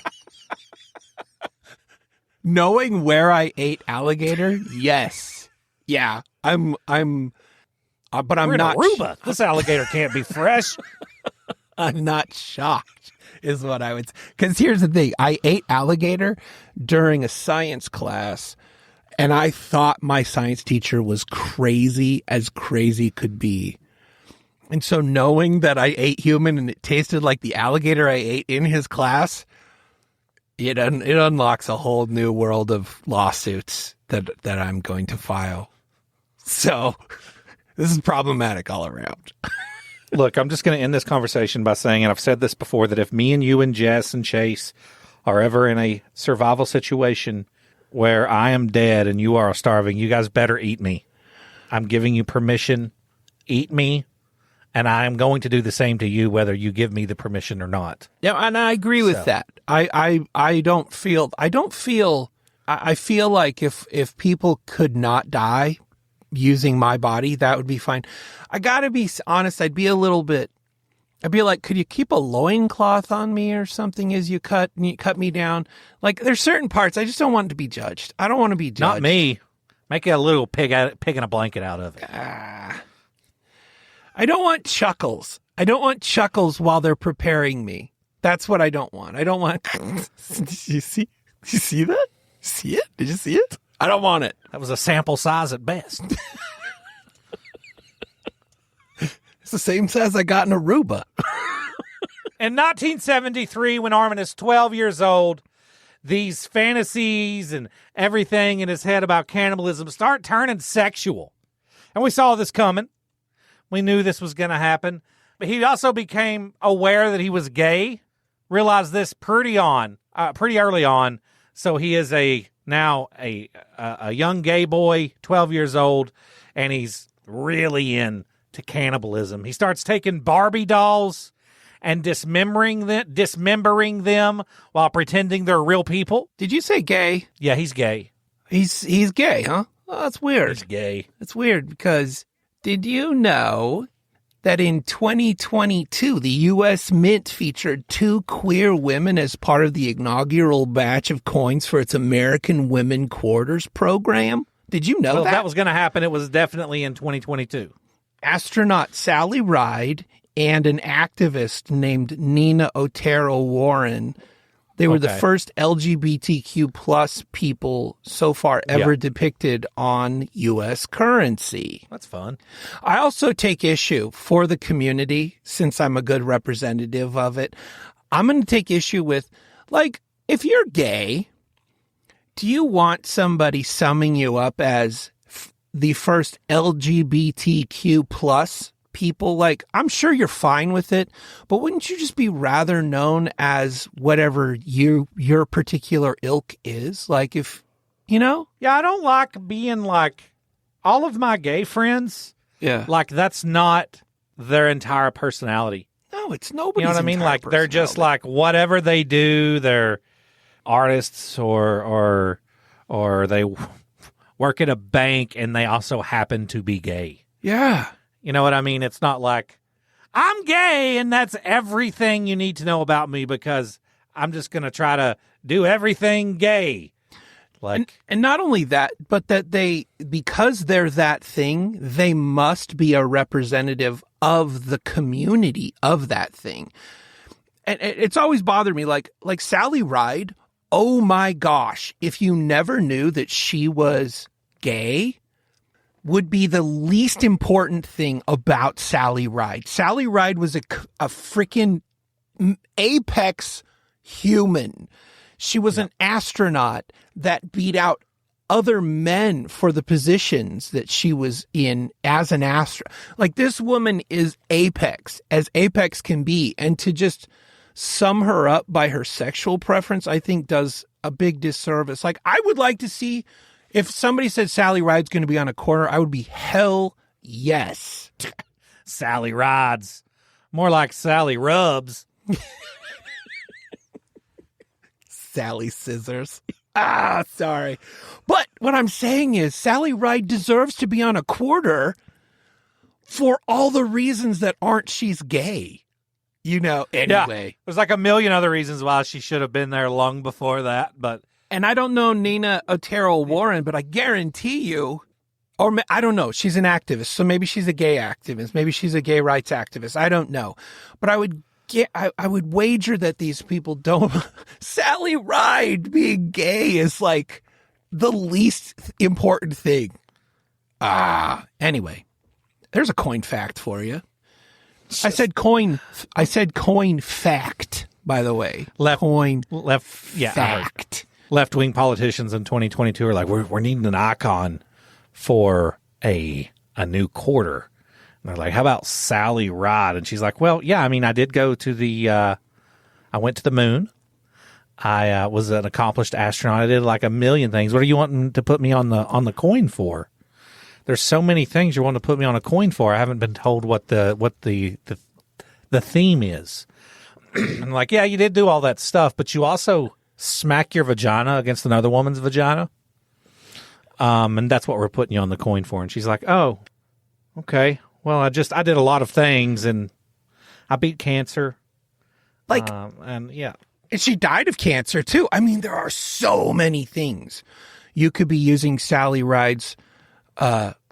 Knowing where I ate alligator, yes. Yeah. But I'm We're not in Aruba. This alligator can't be fresh. I'm not shocked, is what I would say. Because here's the thing. I ate alligator during a science class, and I thought my science teacher was crazy as crazy could be. And so knowing that I ate human and it tasted like the alligator I ate in his class, it unlocks a whole new world of lawsuits that I'm going to file. So this is problematic all around. Look, I'm just going to end this conversation by saying, and I've said this before, that if me and you and Jess and Chase are ever in a survival situation where I am dead and you are starving, you guys better eat me. I'm giving you permission. Eat me. And I am going to do the same to you, whether you give me the permission or not. Yeah, and I agree with that. I feel like if people could not die using my body, that would be fine. I gotta be honest, I'd be like, could you keep a loincloth on me or something as you cut me down? Like, there's certain parts I just don't want to be judged. I don't want to be judged. Not me. Make a little pig in a blanket out of it. I don't want chuckles. I don't want chuckles while they're preparing me. That's what I don't want. I don't want. Did you see that? See it? Did you see it? I don't want it. That was a sample size at best. It's the same size I got in Aruba. In 1973, when Armin is 12 years old, these fantasies and everything in his head about cannibalism start turning sexual. And we saw this coming. We knew this was going to happen. But he also became aware that he was gay, realized this pretty early on. So he is now a young gay boy, 12 years old, and he's really into cannibalism. He starts taking Barbie dolls and dismembering them while pretending they're real people. Did you say gay? Yeah, he's gay. He's gay, huh? Oh, that's weird. He's gay. It's weird because did you know that in 2022, the U.S. Mint featured 2 queer women as part of the inaugural batch of coins for its American Women Quarters program? Did you know that? Well, that? If that was going to happen, it was definitely in 2022. Astronaut Sally Ride and an activist named Nina Otero Warren. They were the first LGBTQ plus people so far ever depicted on U.S. currency. That's fun. I also take issue for the community, since I'm a good representative of it. I'm going to take issue with, like, if you're gay, do you want somebody summing you up as the first LGBTQ plus people? Like, I'm sure you're fine with it, but wouldn't you just be rather known as whatever your particular ilk is? Like, if, you know? Yeah, I don't like being like all of my gay friends. Yeah. Like, that's not their entire personality. No, it's nobody's. You know what I mean? Like, they're just like whatever they do, they're artists or they work at a bank and they also happen to be gay. Yeah. You know what I mean? It's not like, I'm gay and that's everything you need to know about me because I'm just going to try to do everything gay. Like, and not only that, but that because they're that thing, they must be a representative of the community of that thing. And it's always bothered me, like Sally Ride, oh my gosh, if you never knew that she was gay, would be the least important thing about Sally Ride. Sally Ride was a freaking apex human. She was an astronaut that beat out other men for the positions that she was in as an astronaut. Like, this woman is apex, as apex can be. And to just sum her up by her sexual preference, I think does a big disservice. Like, I would like to see, if somebody said Sally Ride's going to be on a corner, I would be hell yes. Sally Rides. More like Sally Rubs. Sally Scissors. Sorry. But what I'm saying is Sally Ride deserves to be on a quarter for all the reasons that aren't she's gay. You know, anyway. Yeah. There's like a million other reasons why she should have been there long before that, but... And I don't know Nina Otero Warren, but I guarantee you, or I don't know, she's an activist, so maybe she's a gay activist, maybe she's a gay rights activist, I don't know. But I would wager that these people don't... Sally Ride being gay is like the least important thing. Anyway, there's a coin fact for you. I said coin fact, by the way. Fact. Left-wing politicians in 2022 are like, we're needing an icon for a new quarter. And they're like, how about Sally Ride? And she's like, well, yeah, I mean, I did go to I went to the moon. I was an accomplished astronaut. I did like a million things. What are you wanting to put me on the coin for? There's so many things you want to put me on a coin for. I haven't been told what the theme is. I'm like, yeah, you did do all that stuff, but you also smack your vagina against another woman's vagina. And that's what we're putting you on the coin for. And she's like, oh, okay. Well, I did a lot of things and I beat cancer. Like, and yeah. And she died of cancer too. I mean, there are so many things you could be using Sally Ride's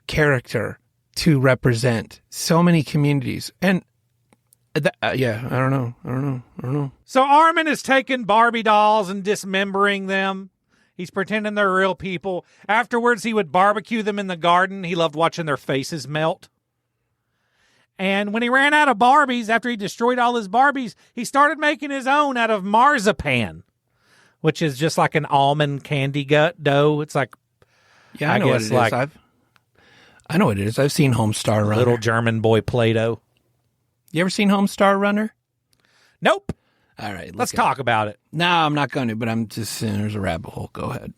character to represent so many communities. And I don't know. So Armin is taking Barbie dolls and dismembering them. He's pretending they're real people. Afterwards, he would barbecue them in the garden. He loved watching their faces melt. And when he ran out of Barbies, after he destroyed all his Barbies, he started making his own out of marzipan, which is just like an almond candy dough. It's like, yeah, I know what it is. I know what it is. I've seen Homestar Runner. Little German boy Play-Doh. You ever seen Homestar Runner? Nope. All right. Let's talk about it. No, I'm not going to, but I'm just saying there's a rabbit hole. Go ahead.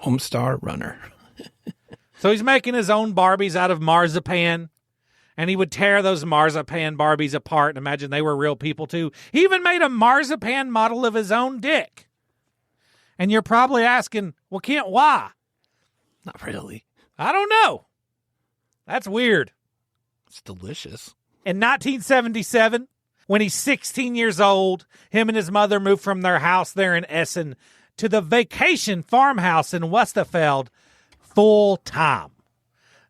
Homestar Runner. So he's making his own Barbies out of marzipan, and he would tear those marzipan Barbies apart and imagine they were real people too. He even made a marzipan model of his own dick. And you're probably asking, well, Kent, why? Not really. I don't know. That's weird. It's delicious. In 1977, when he's 16 years old, him and his mother moved from their house there in Essen to the vacation farmhouse in Westerfeld full time.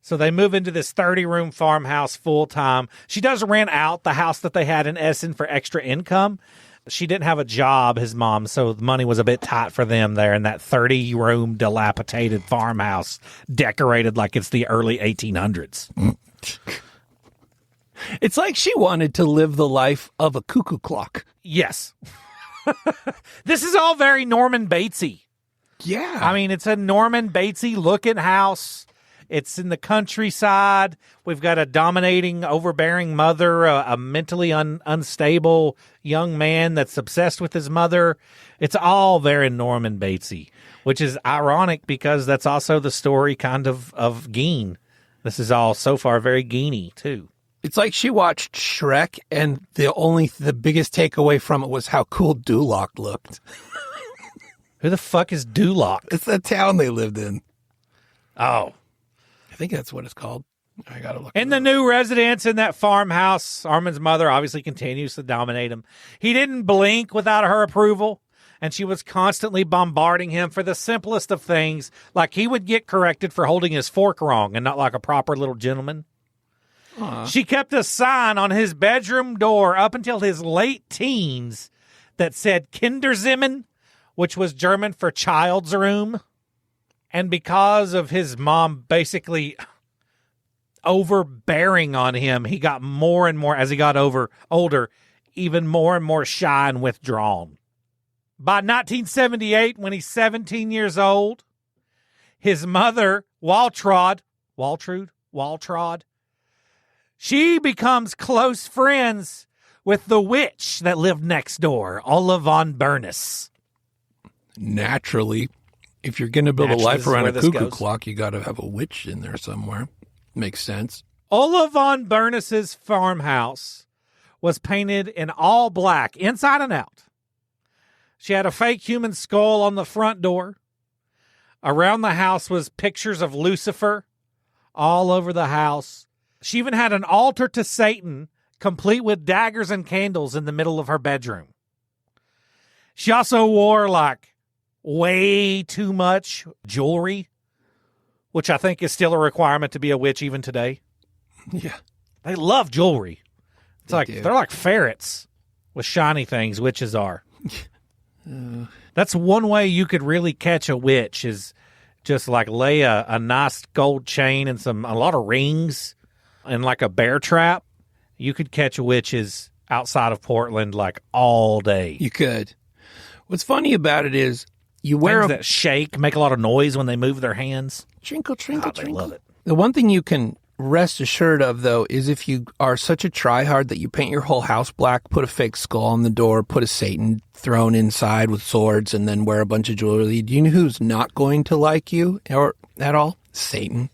So they move into this 30-room farmhouse full time. She does rent out the house that they had in Essen for extra income. She didn't have a job, his mom, so the money was a bit tight for them there in that 30-room dilapidated farmhouse decorated like it's the early 1800s. It's like she wanted to live the life of a cuckoo clock. Yes. This is all very Norman Batesy. Yeah. I mean, it's a Norman Batesy looking house. It's in the countryside. We've got a dominating, overbearing mother, a mentally unstable young man that's obsessed with his mother. It's all very Norman Batesy, which is ironic because that's also the story kind of Gein. This is all so far very Gein-y, too. It's like she watched Shrek, and the biggest takeaway from it was how cool Duloc looked. Who the fuck is Duloc? It's the town they lived in. Oh. I think that's what it's called. I gotta look. In the new residence in that farmhouse, Armin's mother obviously continues to dominate him. He didn't blink without her approval, and she was constantly bombarding him for the simplest of things, like he would get corrected for holding his fork wrong and not like a proper little gentleman. She kept a sign on his bedroom door up until his late teens that said Kinderzimmer, which was German for child's room. And because of his mom basically overbearing on him, he got more and more, as he got older, even more and more shy and withdrawn. By 1978, when he's 17 years old, his mother, Waltraud, she becomes close friends with the witch that lived next door, Ola von Bernis. Naturally. If you're going to build a life around a cuckoo clock, you got to have a witch in there somewhere. Makes sense. Ola von Bernis's farmhouse was painted in all black, inside and out. She had a fake human skull on the front door. Around the house was pictures of Lucifer all over the house. She even had an altar to Satan, complete with daggers and candles in the middle of her bedroom. She also wore, way too much jewelry, which I think is still a requirement to be a witch even today. Yeah. They love jewelry. They're like ferrets with shiny things, witches are. That's one way you could really catch a witch is just lay a nice gold chain and a lot of rings and a bear trap. You could catch witches outside of Portland all day. You could. What's funny about it is you wear things that shake, make a lot of noise when they move their hands. Trinkle, trinkle, trinkle. They love it. The one thing you can rest assured of, though, is if you are such a tryhard that you paint your whole house black, put a fake skull on the door, put a Satan throne inside with swords, and then wear a bunch of jewelry, do you know who's not going to like you or at all? Satan.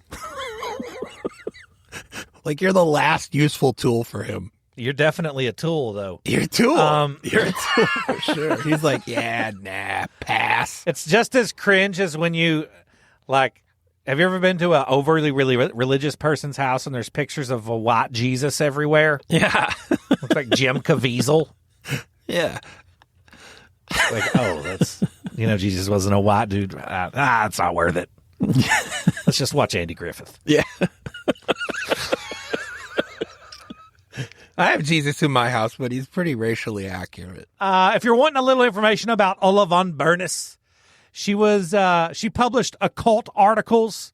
You're the last useful tool for him. You're definitely a tool, though. You're a tool. You're a tool for sure. He's like, yeah, nah, pass. It's just as cringe as when you, have you ever been to an overly really religious person's house and there's pictures of a white Jesus everywhere? Yeah. Looks like Jim Caviezel. Yeah. That's, Jesus wasn't a white dude. It's not worth it. Let's just watch Andy Griffith. Yeah. I have Jesus in my house, but he's pretty racially accurate. If you're wanting a little information about Ola von Bernis, she published occult articles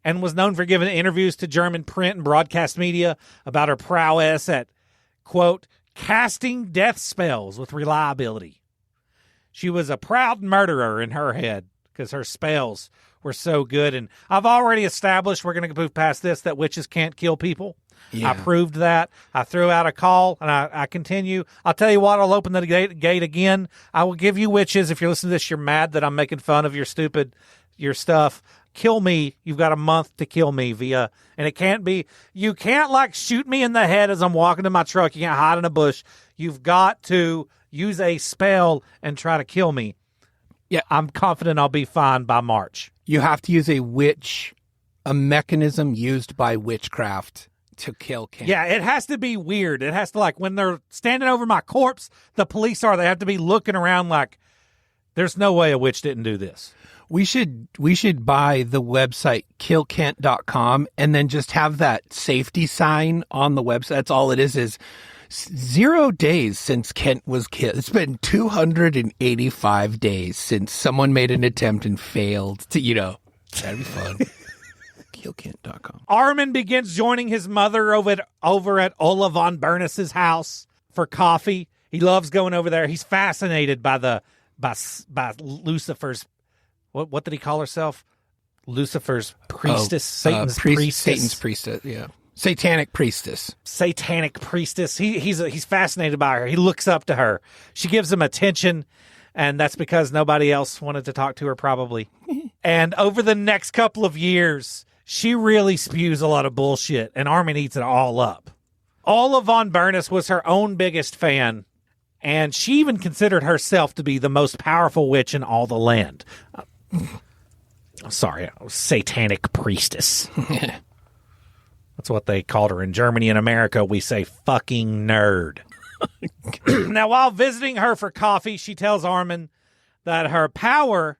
and was known for giving interviews to German print and broadcast media about her prowess at, quote, casting death spells with reliability. She was a proud murderer in her head because her spells were so good. And I've already established, we're going to move past this, that witches can't kill people. Yeah. I proved that. I threw out a call, and I continue. I'll tell you what, I'll open the gate again. I will give you witches. If you're listening to this, you're mad that I'm making fun of your stuff. Kill me. You've got a month to kill me and it can't be, you can't shoot me in the head as I'm walking to my truck. You can't hide in a bush. You've got to use a spell and try to kill me. Yeah. I'm confident I'll be fine by March. You have to use a mechanism used by witchcraft to kill cannibals. Yeah, it has to be weird. It has to, like, when they're standing over my corpse, the police they have to be looking around like, there's no way a witch didn't do this. We should buy the website killkent.com and then just have that safety sign on the website. That's all it is 0 days since Kent was killed. It's been 285 days since someone made an attempt and failed to, that'd be fun. Killkent.com. Armin begins joining his mother over at Ola von Bernus's house for coffee. He loves going over there. He's fascinated by Lucifer's, what did he call herself? Lucifer's priestess, Satan's priestess. Satan's priestess, yeah. Satanic priestess. Satanic priestess. He's fascinated by her. He looks up to her. She gives him attention, and that's because nobody else wanted to talk to her, probably. And over the next couple of years, she really spews a lot of bullshit, and Armin eats it all up. Ola von Bernus was her own biggest fan, and she even considered herself to be the most powerful witch in all the land. Sorry, satanic priestess. That's what they called her in Germany. In America, we say fucking nerd. Now, while visiting her for coffee, she tells Armin that her power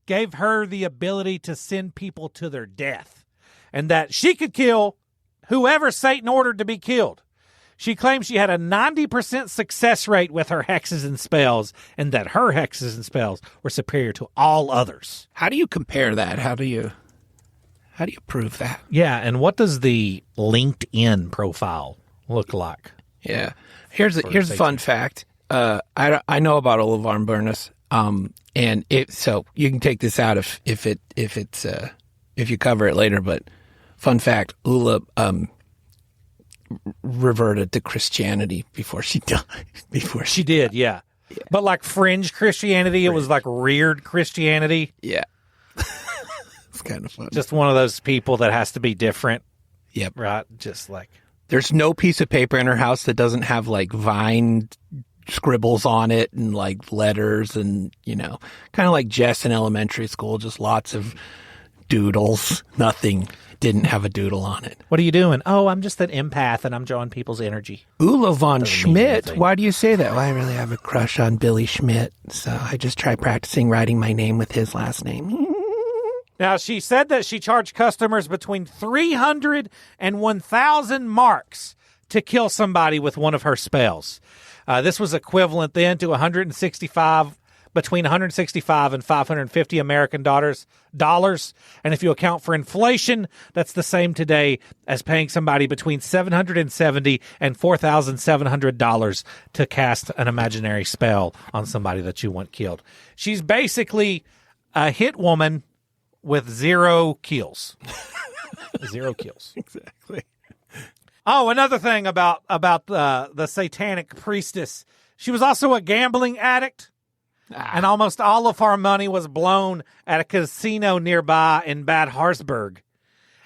gave her the ability to send people to their death, and that she could kill whoever Satan ordered to be killed. She claims she had a 90% success rate with her hexes and spells, and that her hexes and spells were superior to all others. How do you compare that? How do you prove that? Yeah, and what does the LinkedIn profile look like? Yeah. Here's a fun fact. I know about Ola von Bernus, and so you can take this out if you cover it later. But fun fact, Ula reverted to Christianity before she died. She did, yeah. But like fringe Christianity, it was like reared Christianity. Yeah. It's kind of fun. Just one of those people that has to be different. Yep. Right? Just like... There's no piece of paper in her house that doesn't have like vine scribbles on it and like letters and, kind of like Jess in elementary school, just lots of doodles. Nothing didn't have a doodle on it. What are you doing? Oh, I'm just an empath and I'm drawing people's energy. Ula von Schmidt? Why do you say that? Well, I really have a crush on Billy Schmidt, so I just try practicing writing my name with his last name. Now, she said that she charged customers between 300 and 1,000 marks to kill somebody with one of her spells. This was equivalent then to between 165 and 550 American dollars. And if you account for inflation, that's the same today as paying somebody between $770 and $4,700 to cast an imaginary spell on somebody that you want killed. She's basically a hit woman with 0 kills. 0 kills. Exactly. Oh, another thing about the satanic priestess. She was also a gambling addict, and almost all of her money was blown at a casino nearby in Bad Harzburg.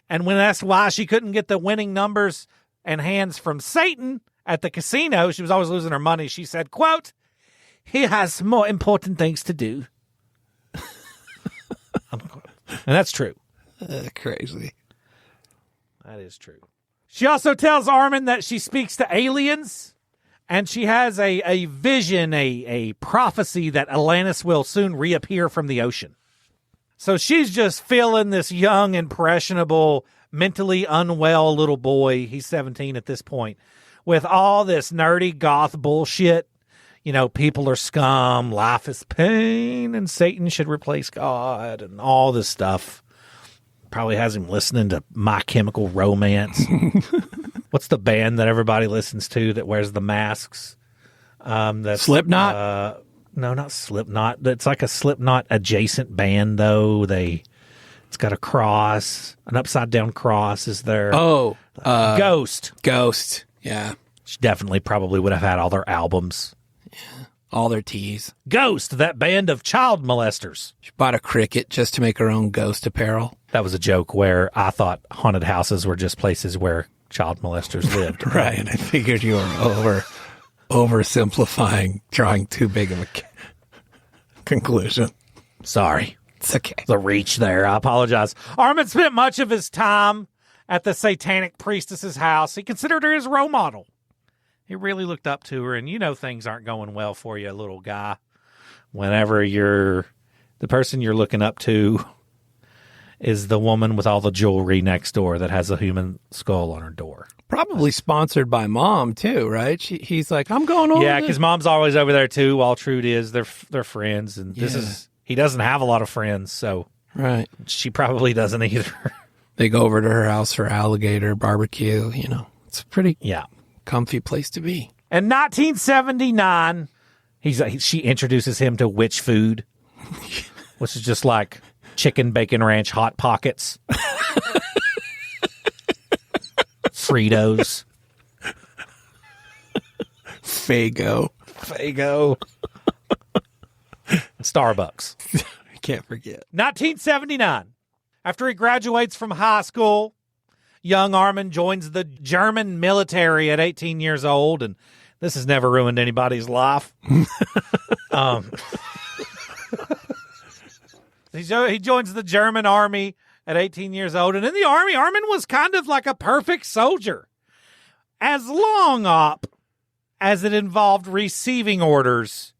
And when asked why she couldn't get the winning numbers and hands from Satan at the casino, she was always losing her money. She said, quote, "He has more important things to do." And that's true. Crazy. That is true. She also tells Armin that she speaks to aliens, and she has a vision, a prophecy that Atlantis will soon reappear from the ocean. So she's just feeling this young, impressionable, mentally unwell little boy. He's 17 at this point, with all this nerdy goth bullshit. People are scum, life is pain, and Satan should replace God, and all this stuff. Probably has him listening to My Chemical Romance. What's the band that everybody listens to that wears the masks? That's Slipknot? No, not Slipknot. It's like a Slipknot adjacent band, though. It's got a cross, an upside down cross is there. Oh, Ghost. Ghost. Yeah. She definitely probably would have had all their albums. Yeah. All their teas. Ghost, that band of child molesters. She bought a cricket just to make her own ghost apparel. That was a joke where I thought haunted houses were just places where child molesters lived. Right. I figured you were oversimplifying, drawing too big of a... conclusion. Sorry. It's okay. The reach there. I apologize. Armin spent much of his time at the satanic priestess's house. He considered her his role model. He really looked up to her, and you know things aren't going well for you, little guy. Whenever the person you're looking up to is the woman with all the jewelry next door that has a human skull on her door. Probably sponsored by Mom, too, right? He's like, I'm going over. Yeah, because Mom's always over there, too. All Trude is. They're friends, and he doesn't have a lot of friends, so right. She probably doesn't either. They go over to her house for alligator barbecue. You know, it's a pretty comfy place to be. In 1979, she introduces him to witch food, which is just like chicken bacon ranch hot pockets, Fritos, Faygo, Starbucks. I can't forget. 1979. After he graduates from high school, young Armin joins the German military at 18 years old, and this has never ruined anybody's life. He joins the German army at 18 years old, and in the army, Armin was kind of like a perfect soldier, as long as it involved receiving orders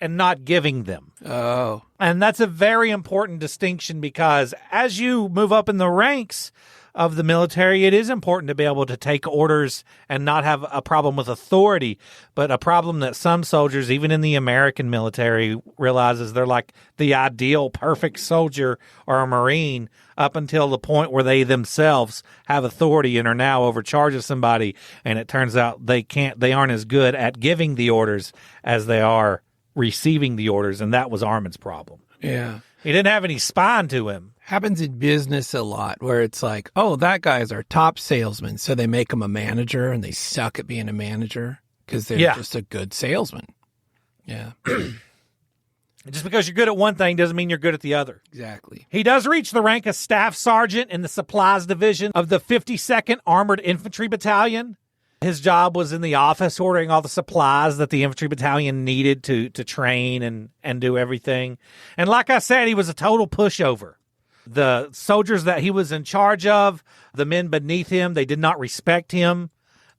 and not giving them. Oh. And that's a very important distinction because as you move up in the ranks of the military, it is important to be able to take orders and not have a problem with authority, but a problem that some soldiers, even in the American military, realizes they're like the ideal perfect soldier or a Marine up until the point where they themselves have authority and are now overcharged of somebody. And it turns out they aren't as good at giving the orders as they are receiving the orders, and that was Armin's problem. Yeah. He didn't have any spine to him. Happens in business a lot where it's like, oh, that guy's our top salesman, so they make him a manager and they suck at being a manager because they're just a good salesman. Yeah. Just because you're good at one thing doesn't mean you're good at the other. Exactly. He does reach the rank of staff sergeant in the supplies division of the 52nd Armored Infantry Battalion. His job was in the office ordering all the supplies that the infantry battalion needed to train and do everything. And like I said, he was a total pushover. The soldiers that he was in charge of, the men beneath him, they did not respect him.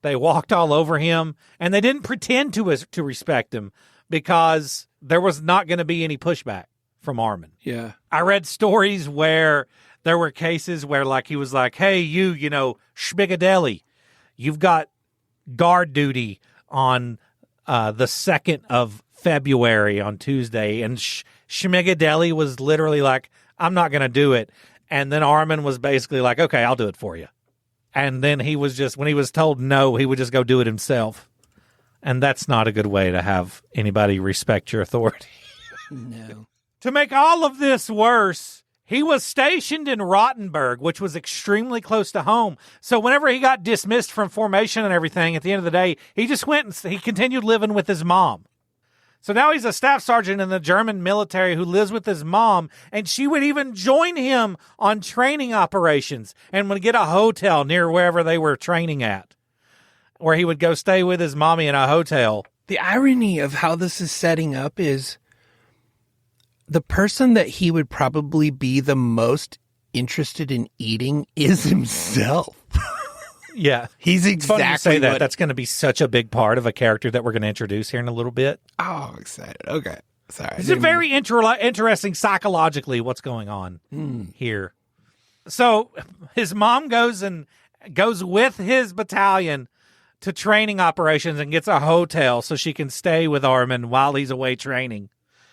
They walked all over him, and they didn't pretend to respect him because there was not going to be any pushback from Armin. Yeah. I read stories where there were cases where like he was like, hey, you Schmigadelli, you've got guard duty on the 2nd of February on Tuesday. And Schmigadelli was literally like, I'm not going to do it. And then Armin was basically like, okay, I'll do it for you. And then he was just, when he was told no, he would just go do it himself. And that's not a good way to have anybody respect your authority. No. To make all of this worse, he was stationed in Rottenburg, which was extremely close to home. So whenever he got dismissed from formation and everything, at the end of the day, he just went and he continued living with his mom. So now he's a staff sergeant in the German military who lives with his mom, and she would even join him on training operations and would get a hotel near wherever they were training at, where he would go stay with his mommy in a hotel. The irony of how this is setting up is the person that he would probably be the most interested in eating is himself. Yeah. He's It's exactly funny you say that. what... That's going to be such a big part of a character that we're going to introduce here in a little bit. Oh, I'm excited. Okay. Sorry. It's a very interesting psychologically what's going on here. So his mom goes with his battalion to training operations and gets a hotel so she can stay with Armin while he's away training.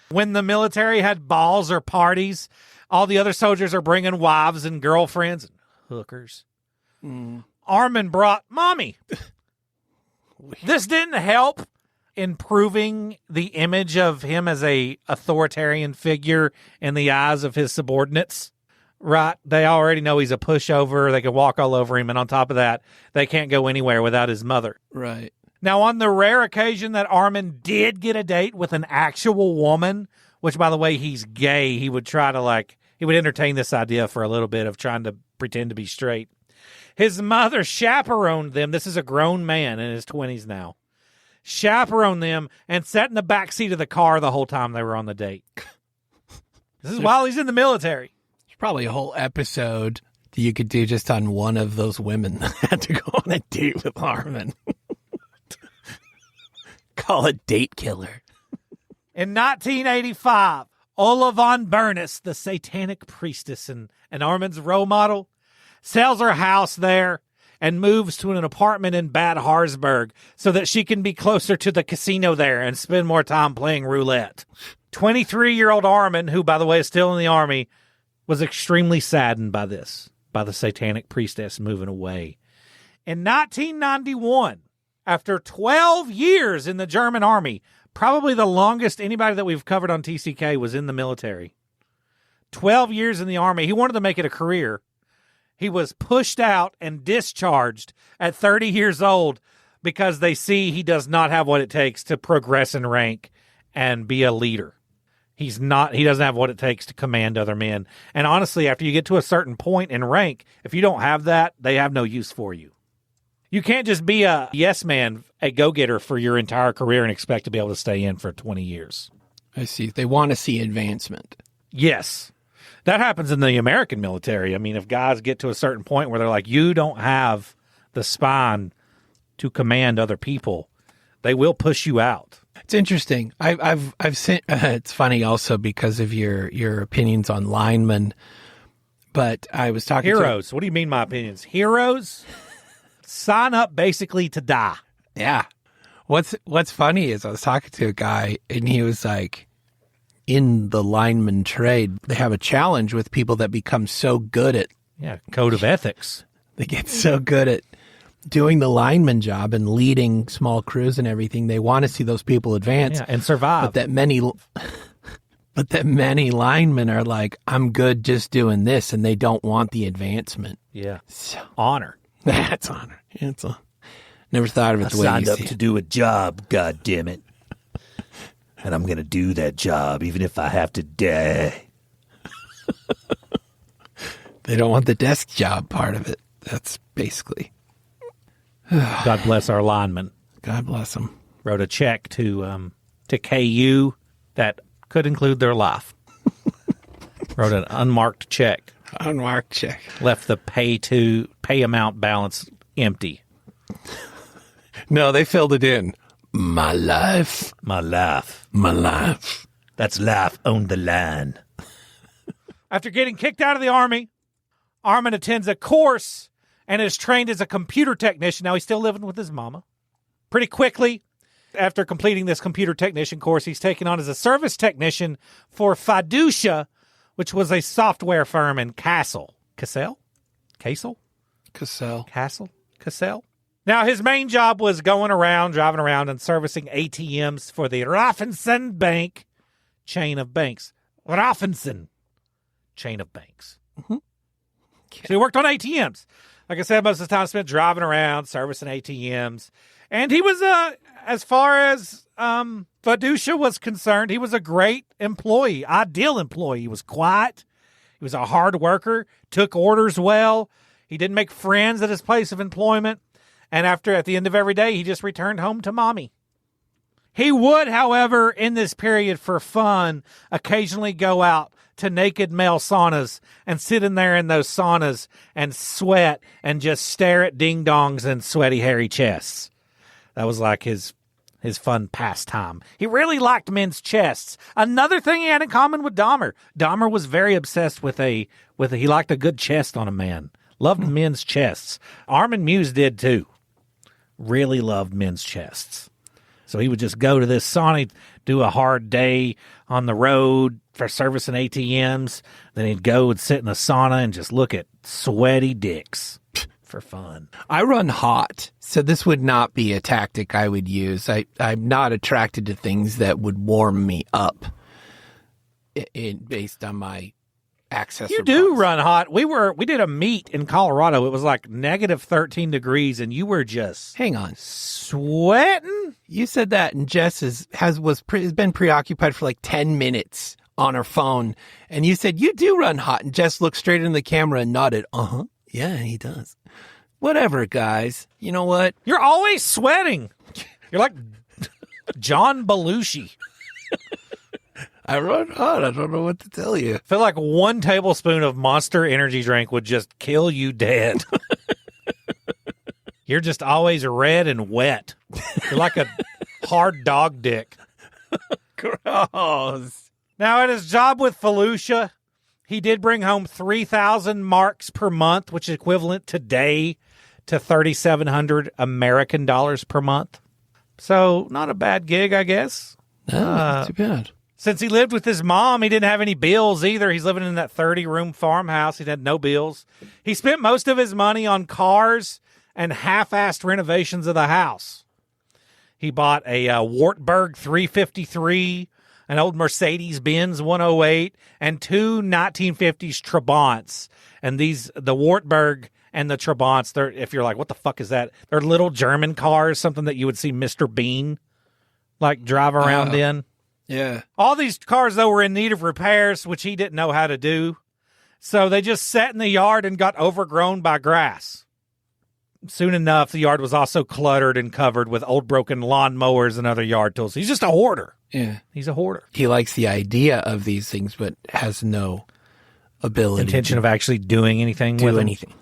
When the military had balls or parties, all the other soldiers are bringing wives and girlfriends and hookers. Armin brought mommy. This didn't help improving the image of him as a authoritarian figure in the eyes of his subordinates. Right? They already know he's a pushover. They can walk all over him. And on top of that, they can't go anywhere without his mother. Right. Now, on the rare occasion that Armin did get a date with an actual woman, which, by the way, he's gay, he would try to, he would entertain this idea for a little bit of trying to pretend to be straight. His mother chaperoned them. This is a grown man in his 20s now. chaperone them, and sat in the back seat of the car the whole time they were on the date. This is while he's in the military. There's probably a whole episode that you could do just on one of those women that had to go on a date with Armin. Call it Date Killer. In 1985, Ola von Bernis, the satanic priestess and Armin's role model, sells her house there and moves to an apartment in Bad Harzburg so that she can be closer to the casino there and spend more time playing roulette. 23-year-old Armin, who, by the way, is still in the Army, was extremely saddened by this, by the satanic priestess moving away. In 1991, after 12 years in the German Army, probably the longest anybody that we've covered on TCK was in the military. 12 years in the Army. He wanted to make it a career. He was pushed out and discharged at 30 years old because they see he does not have what it takes to progress in rank and be a leader. He doesn't have what it takes to command other men. And honestly, after you get to a certain point in rank, if you don't have that, they have no use for you. You can't just be a yes man, a go-getter for your entire career and expect to be able to stay in for 20 years. I see. They want to see advancement. Yes. That happens in the American military. I mean, if guys get to a certain point where they're like, you don't have the spine to command other people, they will push you out. It's interesting. I've seen. It's funny also because of your opinions on linemen. But I was talking heroes. What do you mean, my opinions? Heroes sign up basically to die. Yeah. What's funny is I was talking to a guy and he was like, in the lineman trade, they have a challenge with people that become so good at code of ethics. They get so good at doing the lineman job and leading small crews and everything. They want to see those people advance and survive. But that many linemen are like, I'm good just doing this, and they don't want the advancement. Yeah. So, honor. That's honor. Never thought of it the way you signed up see to it. do a job, God damn it. And I'm going to do that job, even if I have to die. They don't want the desk job part of it. That's basically. God bless our linemen. God bless them. Wrote a check to KU that could include their life. Wrote an unmarked check. Unmarked check. Left the pay amount balance empty. No, they filled it in. My life. My life. My life. That's life on the line. After getting kicked out of the Army, Armin attends a course and is trained as a computer technician. Now, he's still living with his mama. Pretty quickly, after completing this computer technician course, he's taken on as a service technician for Fiducia, which was a software firm in Kassel. Kassel? Now, his main job was driving around and servicing ATMs for the Raffensen Bank chain of banks. Raffensen chain of banks. Mm-hmm. So he worked on ATMs. Like I said, most of the time spent driving around, servicing ATMs. And he was, as far as Fiducia was concerned, he was a great employee, ideal employee. He was quiet. He was a hard worker, took orders well. He didn't make friends at his place of employment. And at the end of every day, he just returned home to mommy. He would, however, in this period for fun, occasionally go out to naked male saunas and sit in there in those saunas and sweat and just stare at ding-dongs and sweaty, hairy chests. That was like his fun pastime. He really liked men's chests. Another thing he had in common with Dahmer. Dahmer was very obsessed with he liked a good chest on a man. Loved men's chests. Armin Meiwes did too. Really loved men's chests. So he would just go to this sauna, do a hard day on the road for servicing ATMs. Then he'd go and sit in a sauna and just look at sweaty dicks for fun. I run hot, so this would not be a tactic I would use. I'm not attracted to things that would warm me up based on my access. You do run hot. We did a meet in Colorado. It was like negative 13 degrees, and you were just hang on sweating. You said that, and Jess has been preoccupied for like 10 minutes on her phone, and you said you do run hot, and Jess looked straight into the camera and nodded. Yeah, he does. Whatever, guys. You know what? You're always sweating. You're like John Belushi. I wrote on. I don't know what to tell you. I feel like 1 tablespoon of Monster energy drink would just kill you dead. You're just always red and wet. You're like a hard dog dick. Gross. Now, at his job with Felucia, he did bring home 3,000 marks per month, which is equivalent today to 3,700 American dollars per month. So, not a bad gig, I guess. No, not too bad. Since he lived with his mom, he didn't have any bills either. He's living in that 30-room farmhouse. He had no bills. He spent most of his money on cars and half-assed renovations of the house. He bought a Wartburg 353, an old Mercedes-Benz 108, and 2 1950s Trabants. And the Wartburg and the Trabants, if you're like, what the fuck is that? They're little German cars, something that you would see Mr. Bean drive around in. Yeah. All these cars, though, were in need of repairs, which he didn't know how to do. So they just sat in the yard and got overgrown by grass. Soon enough, the yard was also cluttered and covered with old broken lawnmowers and other yard tools. He's just a hoarder. Yeah. He's a hoarder. He likes the idea of these things, but has no ability Intention of actually doing anything to with do them. anything.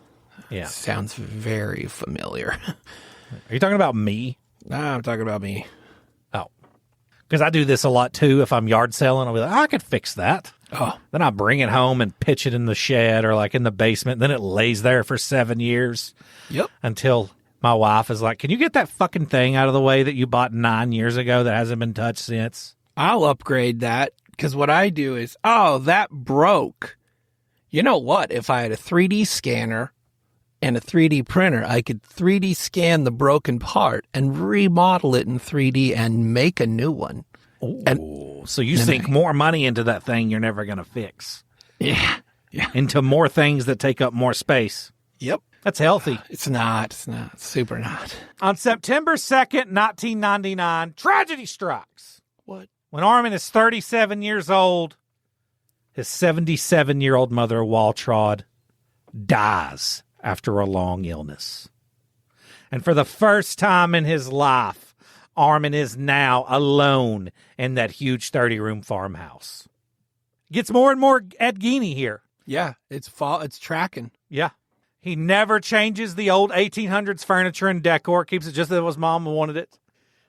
Yeah. Sounds very familiar. Are you talking about me? Nah, I'm talking about me. Oh. Because I do this a lot, too. If I'm yard selling, I'll be like, I could fix that. Oh. Then I bring it home and pitch it in the shed or in the basement. Then it lays there for 7 years. Yep. Until my wife is like, can you get that fucking thing out of the way that you bought 9 years ago that hasn't been touched since? I'll upgrade that because what I do is, that broke. You know what? If I had a 3D scanner and a 3D printer, I could 3D scan the broken part and remodel it in 3D and make a new one. Ooh, so you sink more money into that thing you're never going to fix. Yeah. Into more things that take up more space. Yep. That's healthy. It's not. It's not. Super not. On September 2nd, 1999, tragedy strikes. What? When Armin is 37 years old, his 77-year-old mother, Waltraud, dies after a long illness. And for the first time in his life, Armin is now alone in that huge 30-room farmhouse. Gets more and more Ed Gein here. Yeah, it's tracking. Yeah. He never changes the old 1800s furniture and decor, keeps it just as his mom wanted it.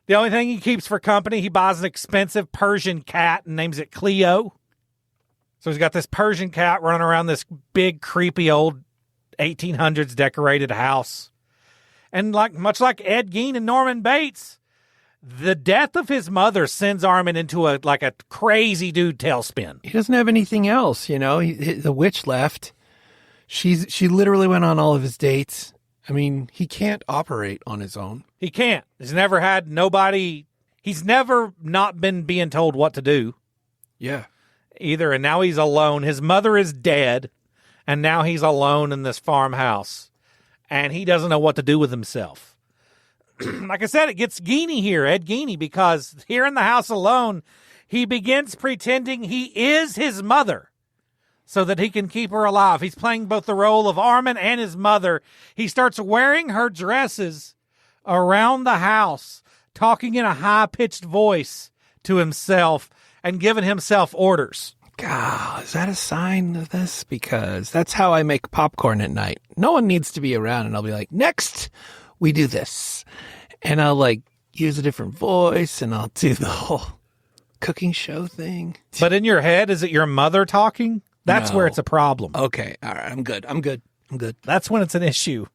The only thing he keeps for company, he buys an expensive Persian cat and names it Cleo. So he's got this Persian cat running around this big, creepy old 1800s decorated house. And much like Ed Gein and Norman Bates, the death of his mother sends Armin into a crazy dude tailspin. He doesn't have anything else, the witch left. She literally went on all of his dates. I mean, he can't operate on his own. He can't. He's never had nobody. He's never not been being told what to do. Yeah. Either. And now he's alone. His mother is dead. And now he's alone in this farmhouse. And he doesn't know what to do with himself. Like I said, it gets Gein here, Ed Gein, because here in the house alone, he begins pretending he is his mother so that he can keep her alive. He's playing both the role of Armin and his mother. He starts wearing her dresses around the house, talking in a high-pitched voice to himself and giving himself orders. God, is that a sign of this? Because that's how I make popcorn at night. No one needs to be around, and I'll be like, next, we do this. And I'll, use a different voice, and I'll do the whole cooking show thing. But in your head, is it your mother talking? That's where it's a problem. Okay, all right, I'm good. That's when it's an issue.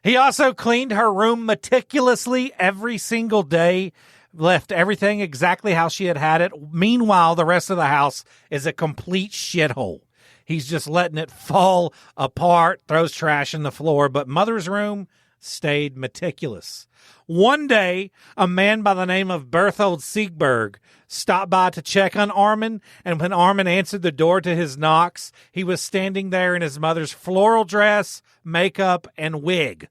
He also cleaned her room meticulously every single day, left everything exactly how she had it. Meanwhile, the rest of the house is a complete shithole. He's just letting it fall apart, throws trash in the floor, but Mother's room stayed meticulous. One day, a man by the name of Berthold Siegberg stopped by to check on Armin, and when Armin answered the door to his knocks, he was standing there in his mother's floral dress, makeup, and wig.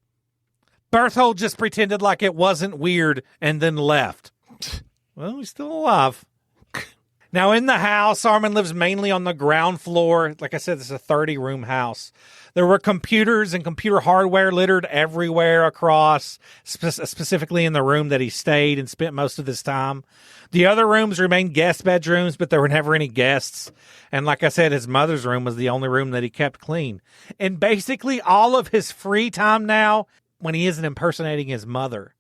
Berthold just pretended like it wasn't weird and then left. Well, he's still alive. Now, in the house, Armin lives mainly on the ground floor. Like I said, this is a 30-room house. There were computers and computer hardware littered everywhere across, specifically in the room that he stayed and spent most of his time. The other rooms remained guest bedrooms, but there were never any guests. And like I said, his mother's room was the only room that he kept clean. And basically all of his free time now, when he isn't impersonating his mother,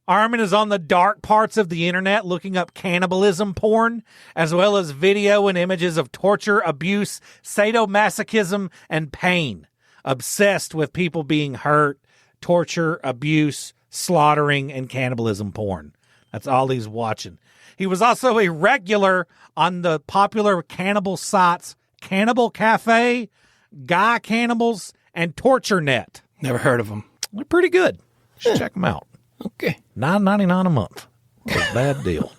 Armin is on the dark parts of the internet looking up cannibalism porn, as well as video and images of torture, abuse, sadomasochism, and pain. Obsessed with people being hurt, torture, abuse, slaughtering, and cannibalism porn. That's all he's watching. He was also a regular on the popular cannibal sites Cannibal Cafe, Guy Cannibals, and Torture Net. Never heard of them. They're pretty good. You should check them out. Okay. $9.99 a month. It's a bad deal.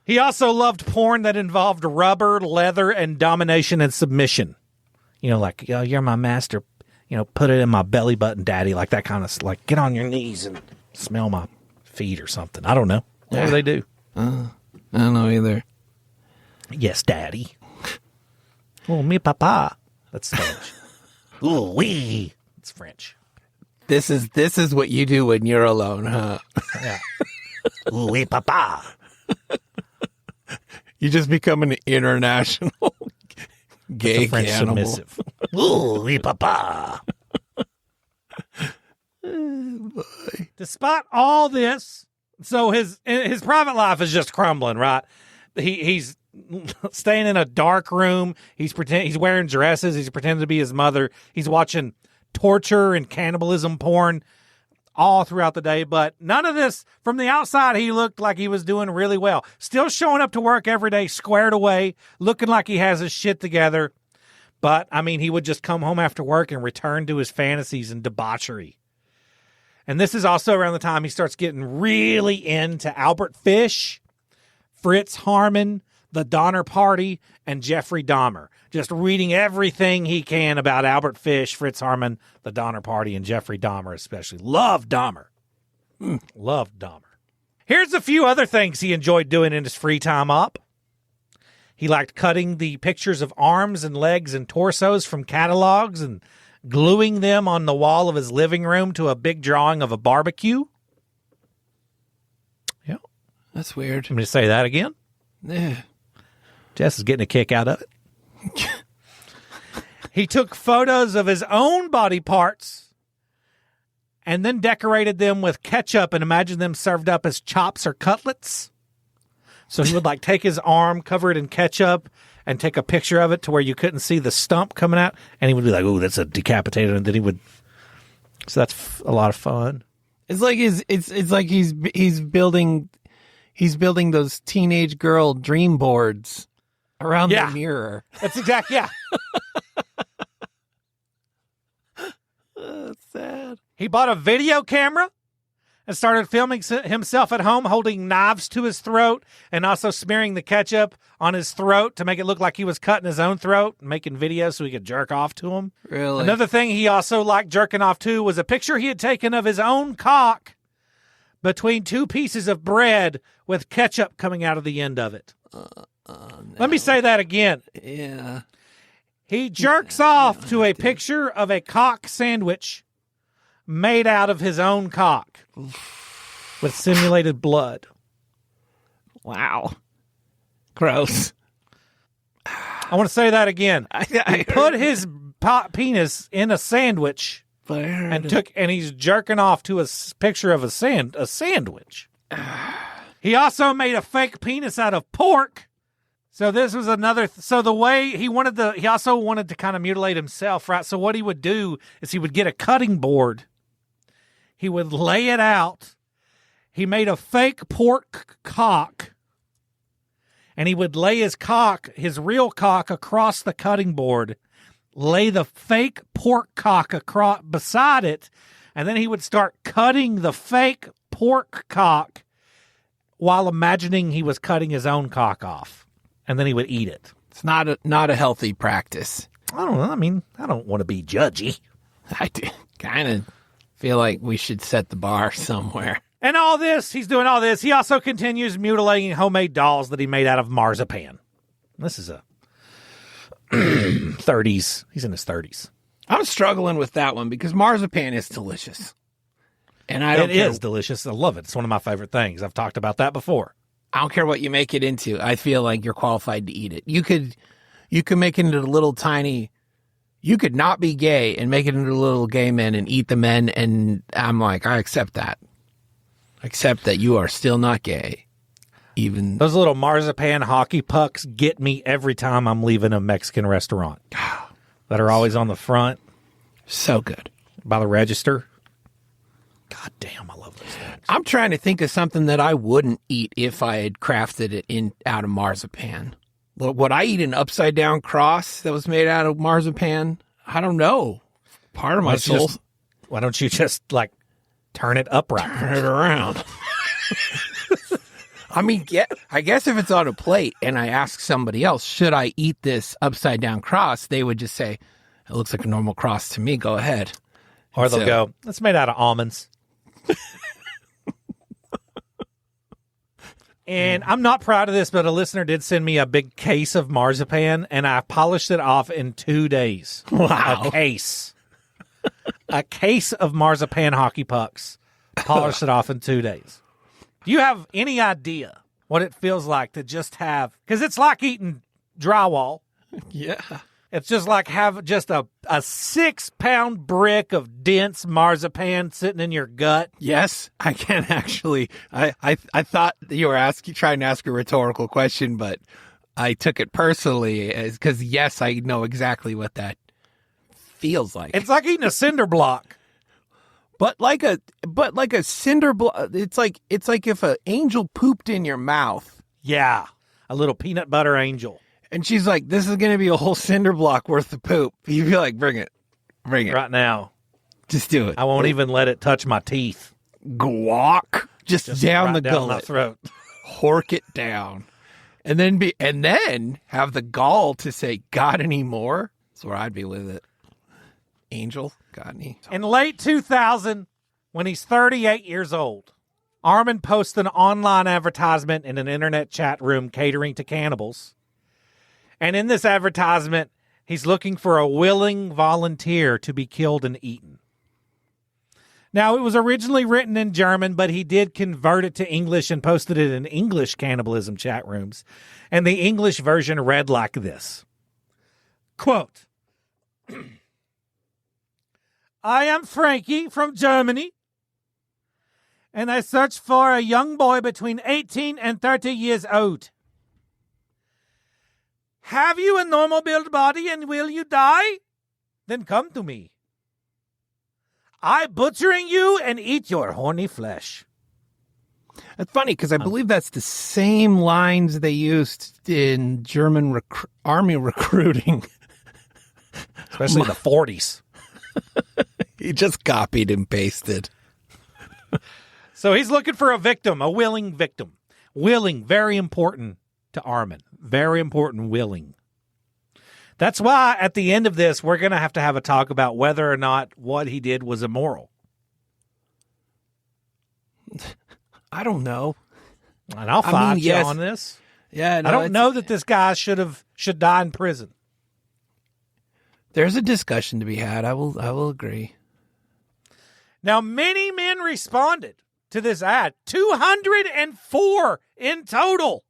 He also loved porn that involved rubber, leather, and domination and submission. You know, like, oh, you're my master. You know, put it in my belly button, daddy. Like that kind of, like, get on your knees and smell my feet or something. I don't know. What do they do? I don't know either. Yes, daddy. Oh, mi papa. That's Spanish. Ooh, wee. It's French. This is what you do when you're alone, huh? Yeah. Ooh, wee, papa. You just become an international gay French cannibal. submissive. Ooh, wee, papa. Despite all this, so his private life is just crumbling, right? He's staying in a dark room. He's wearing dresses. He's pretending to be his mother. He's watching torture and cannibalism porn all throughout the day. But none of this, from the outside, he looked like he was doing really well. Still showing up to work every day, squared away, looking like he has his shit together. But, I mean, he would just come home after work and return to his fantasies and debauchery. And this is also around the time he starts getting really into Albert Fish, Fritz Harman, the Donner Party, and Jeffrey Dahmer. Just reading everything he can about Albert Fish, Fritz Harman, the Donner Party, and Jeffrey Dahmer especially. Loved Dahmer. Loved Dahmer. Here's a few other things he enjoyed doing in his free time up. He liked cutting the pictures of arms and legs and torsos from catalogs and gluing them on the wall of his living room to a big drawing of a barbecue. Yeah. That's weird. I'm going to say that again. Yeah. Jess is getting a kick out of it. He took photos of his own body parts and then decorated them with ketchup and imagined them served up as chops or cutlets. So he would like take his arm, cover it in ketchup, and take a picture of it to where you couldn't see the stump coming out. And he would be like, "Oh, that's a decapitated." And then he would. So that's a lot of fun. It's like it's like he's building those teenage girl dream boards around the mirror. That's exactly, yeah. That's sad. He bought a video camera and started filming himself at home holding knives to his throat and also smearing the ketchup on his throat to make it look like he was cutting his own throat and making videos so he could jerk off to him. Really? Another thing he also liked jerking off to was a picture he had taken of his own cock between two pieces of bread with ketchup coming out of the end of it. No. Let me say that again. Yeah. He jerks off to a picture of a cock sandwich made out of his own cock with simulated blood. Wow. Gross. I want to say that again. He put his penis in a sandwich and he's jerking off to a picture of a sandwich. He also made a fake penis out of pork. So this was another. So the way he also wanted to kind of mutilate himself, right? So what he would do is he would get a cutting board. He would lay it out. He made a fake pork cock, and he would lay his real cock, across the cutting board. Lay the fake pork cock across beside it, and then he would start cutting the fake pork cock while imagining he was cutting his own cock off. And then he would eat it. It's not a healthy practice. I don't know. I mean, I don't want to be judgy. I kind of feel like we should set the bar somewhere. And all this, he's doing all this. He also continues mutilating homemade dolls that he made out of marzipan. This is a 30s. He's in his 30s. I'm struggling with that one because marzipan is delicious. And It is delicious. I love it. It's one of my favorite things. I've talked about that before. I don't care what you make it into. I feel like you're qualified to eat it. You could make it into a little tiny. You could not be gay and make it into little gay men and eat the men. And I'm like, I accept that. Except that you are still not gay. Even those little marzipan hockey pucks get me every time I'm leaving a Mexican restaurant. That are always on the front. So good. By the register. God damn, I love those things. I'm trying to think of something that I wouldn't eat if I had crafted it out of marzipan. Would I eat an upside down cross that was made out of marzipan? I don't know. Part of my soul. Why don't you just turn it upright? Turn it around. I mean, I guess if it's on a plate and I ask somebody else, should I eat this upside down cross? They would just say, it looks like a normal cross to me. Go ahead. Or they'll go, it's made out of almonds. And I'm not proud of this, but a listener did send me a big case of marzipan, and I polished it off in 2 days. Wow. A case. A case of marzipan hockey pucks. Polished it off in 2 days. Do you have any idea what it feels like to just have... Because it's like eating drywall. Yeah. It's just like have just a 6-pound brick of dense marzipan sitting in your gut. Yes, I can actually. I thought you were trying to ask a rhetorical question, but I took it personally because yes, I know exactly what that feels like. It's like eating a cinder block. But like a cinder block. It's like if an angel pooped in your mouth. Yeah, a little peanut butter angel. And she's like, this is going to be a whole cinder block worth of poop. You'd be like, bring it. Right now. Just do it. I won't even let it touch my teeth. Guac. Just down right the down gullet. my throat. Hork it down. And then have the gall to say, got any more? That's where I'd be with it. Angel, got any? In late 2000, when he's 38 years old, Armin posts an online advertisement in an internet chat room catering to cannibals. And in this advertisement, he's looking for a willing volunteer to be killed and eaten. Now, it was originally written in German, but he did convert it to English and posted it in English cannibalism chat rooms. And the English version read like this. Quote, I am Frankie from Germany, and I search for a young boy between 18 and 30 years old. Have you a normal build body and will you die? Then come to me. I butchering you and eat your horny flesh. It's funny because I believe that's the same lines they used in German army recruiting. Especially in the 40s. He just copied and pasted. So he's looking for a victim, a willing victim. Willing, very important to Armin. Very important, willing. That's why at the end of this, we're going to have a talk about whether or not what he did was immoral. I don't know. And I'll fight you on this. Yeah, no, I don't know that this guy should die in prison. There's a discussion to be had. I will agree. Now, many men responded to this ad. 204 in total.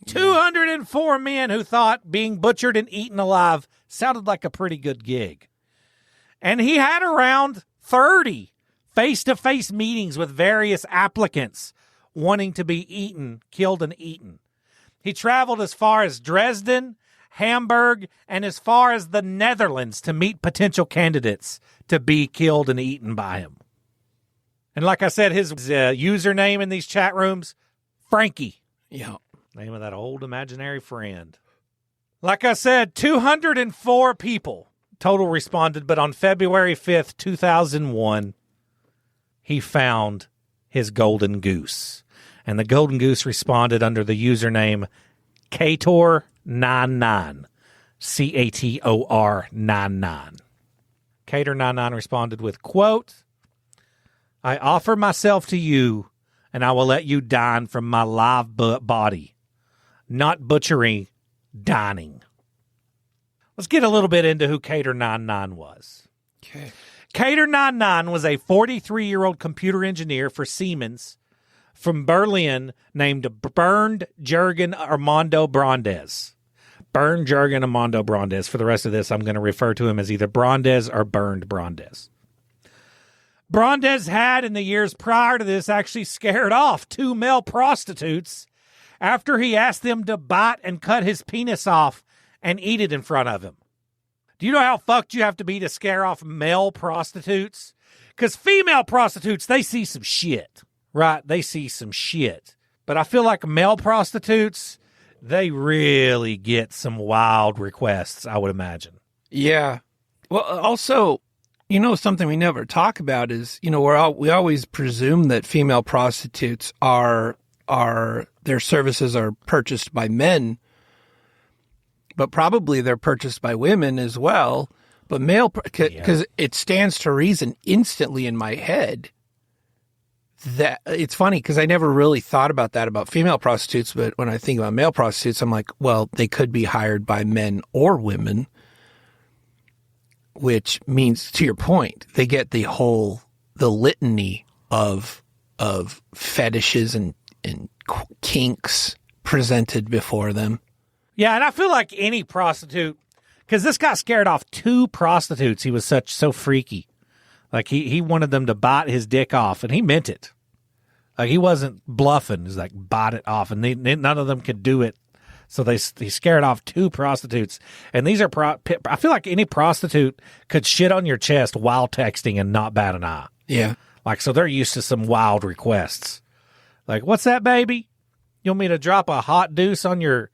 204 men who thought being butchered and eaten alive sounded like a pretty good gig. And he had around 30 face-to-face meetings with various applicants wanting to be killed and eaten. He traveled as far as Dresden, Hamburg, and as far as the Netherlands to meet potential candidates to be killed and eaten by him. And like I said, his username in these chat rooms, Frankie. Yeah. Name of that old imaginary friend. Like I said, 204 people total responded, but on February 5th, 2001, he found his golden goose. And the golden goose responded under the username Cator99. Cator99. Cator99 responded with, quote, I offer myself to you, and I will let you dine from my live body. Not butchery, dining. Let's get a little bit into who Cater 99 was. Okay. Cater 99 was a 43-year-old computer engineer for Siemens from Berlin named Bernd Jürgen Armando Brandes. Bernd Jürgen Armando Brandes. For the rest of this, I'm going to refer to him as either Brandes or Bernd Brandes. Brandes had, in the years prior to this, actually scared off 2 male prostitutes after he asked them to bite and cut his penis off and eat it in front of him. Do you know how fucked you have to be to scare off male prostitutes? Because female prostitutes, they see some shit, right? They see some shit. But I feel like male prostitutes, they really get some wild requests, I would imagine. Yeah. Well, also, something we never talk about is, we always presume that female prostitutes are their services are purchased by men, but probably they're purchased by women as well. But male, because it stands to reason instantly in my head that it's funny because I never really thought about that about female prostitutes. But when I think about male prostitutes, I'm like, well, they could be hired by men or women, which means, to your point, they get the litany of fetishes and kinks presented before them. Yeah, and I feel like any prostitute, because this guy scared off 2 prostitutes. He was so freaky. Like, he wanted them to bite his dick off, and he meant it. Like, he wasn't bluffing. He's like, bite it off, and none of them could do it. So he scared off 2 prostitutes. And these are, I feel like any prostitute could shit on your chest while texting and not bat an eye. Yeah. Like, so they're used to some wild requests. Like, what's that, baby? You want me to drop a hot deuce on your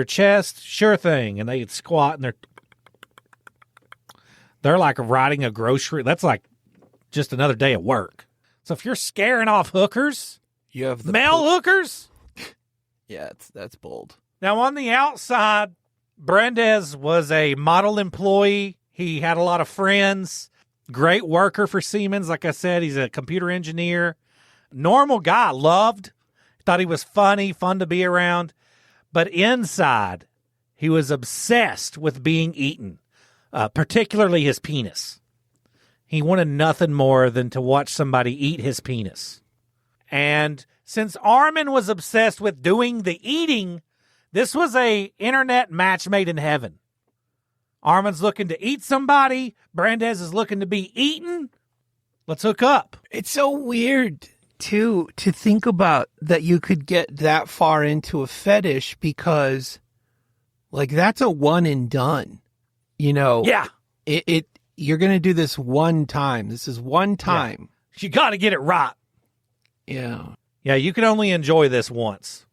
chest? Sure thing. And they'd squat and they're like riding a grocery. That's like just another day at work. So if you're scaring off hookers, you have the male hookers. Yeah, that's bold. Now on the outside, Brandes was a model employee. He had a lot of friends. Great worker for Siemens. Like I said, he's a computer engineer. Normal guy, loved. Thought he was funny, fun to be around. But inside, he was obsessed with being eaten, particularly his penis. He wanted nothing more than to watch somebody eat his penis. And since Armin was obsessed with doing the eating, this was a internet match made in heaven. Armin's looking to eat somebody. Brandes is looking to be eaten. Let's hook up. It's so weird to think about that you could get that far into a fetish because, like, that's a one and done. Yeah. You're going to do this one time. This is one time. Yeah. You got to get it right. Yeah. Yeah, you can only enjoy this once.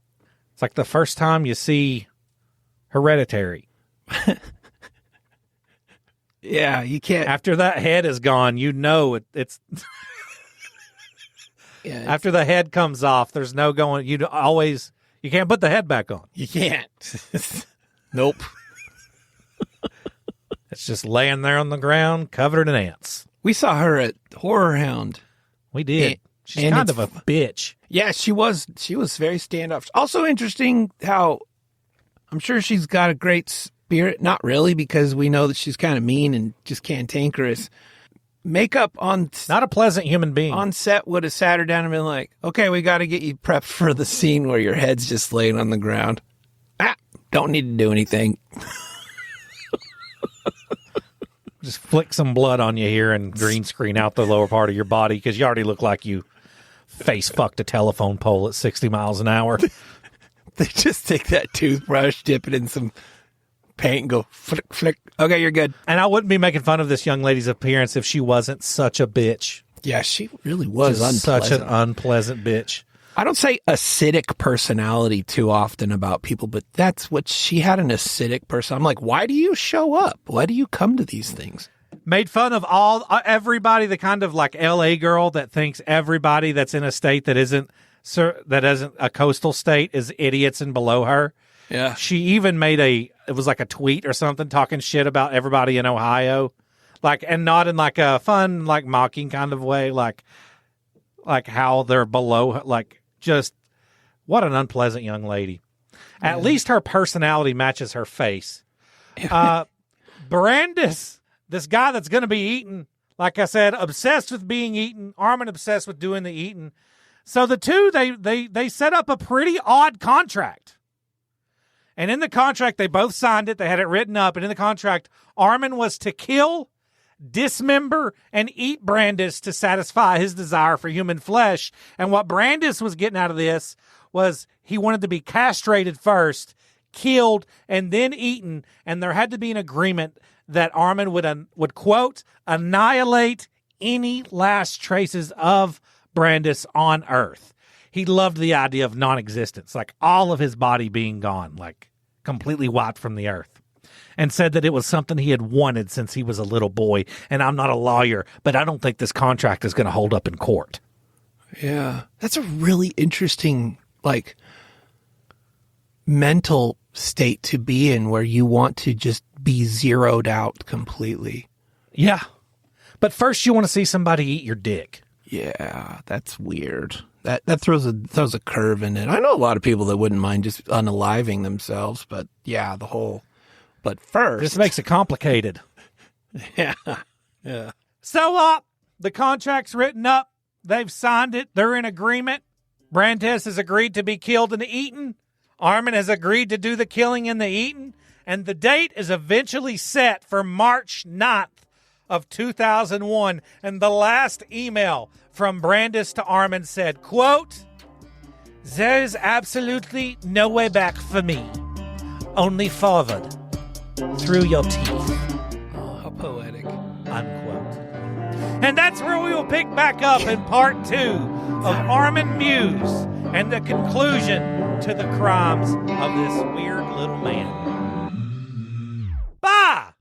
It's like the first time you see Hereditary. Yeah, you can't. After that head is gone, it's... Yeah, after the head comes off, there's no going... You can't put the head back on. You can't. Nope. It's just laying there on the ground, covered in ants. We saw her at Horror Hound. We did. She's kind of a bitch. Yeah, she was very standoff. Also interesting how I'm sure she's got a great spirit. Not really, because we know that she's kind of mean and just cantankerous. Makeup on... Not a pleasant human being. On set would have sat her down and been like, okay, we got to get you prepped for the scene where your head's just laying on the ground. Don't need to do anything. Just flick some blood on you here and green screen out the lower part of your body because you already look like you face fucked a telephone pole at 60 miles an hour. They just take that toothbrush, dip it in some paint and go flick, flick. Okay, you're good. And I wouldn't be making fun of this young lady's appearance if she wasn't such a bitch. Yeah, she really was such an unpleasant bitch. I don't say acidic personality too often about people, but that's what she had, an acidic person. I'm like, why do you show up? Why do you come to these things? Made fun of everybody, the kind of like LA girl that thinks everybody that's in a state that isn't a coastal state is idiots and below her. Yeah. She even made it was like a tweet or something talking shit about everybody in Ohio. Like, and not in like a fun, like mocking kind of way. Like, like how they're below, like just what an unpleasant young lady. At least her personality matches her face. Brandis, this guy that's going to be eaten, like I said, obsessed with being eaten. Armin obsessed with doing the eating. So the two, they set up a pretty odd contract. And in the contract, they both signed it. They had it written up. And in the contract, Armin was to kill, dismember, and eat Brandis to satisfy his desire for human flesh. And what Brandis was getting out of this was he wanted to be castrated first, killed, and then eaten. And there had to be an agreement that Armin would quote, annihilate any last traces of Brandis on Earth. He loved the idea of non-existence, like all of his body being gone, like completely wiped from the earth, and said that it was something he had wanted since he was a little boy. And I'm not a lawyer, but I don't think this contract is going to hold up in court. Yeah. That's a really interesting, like, mental state to be in where you want to just be zeroed out completely. Yeah. But first you want to see somebody eat your dick. Yeah, that's weird. That throws a curve in it. I know a lot of people that wouldn't mind just unaliving themselves, but yeah, but first. This makes it complicated. Yeah. So the contract's written up. They've signed it. They're in agreement. Brandis has agreed to be killed and eaten. Armin has agreed to do the killing and the eating. And the date is eventually set for March 9th of 2001. And the last email from Brandis to Armin said, quote, "There is absolutely no way back for me. Only forward through your teeth." Oh, how poetic. Unquote. And that's where we will pick back up in part 2 of Armin Meiwes and the conclusion to the crimes of this weird little man. Bye!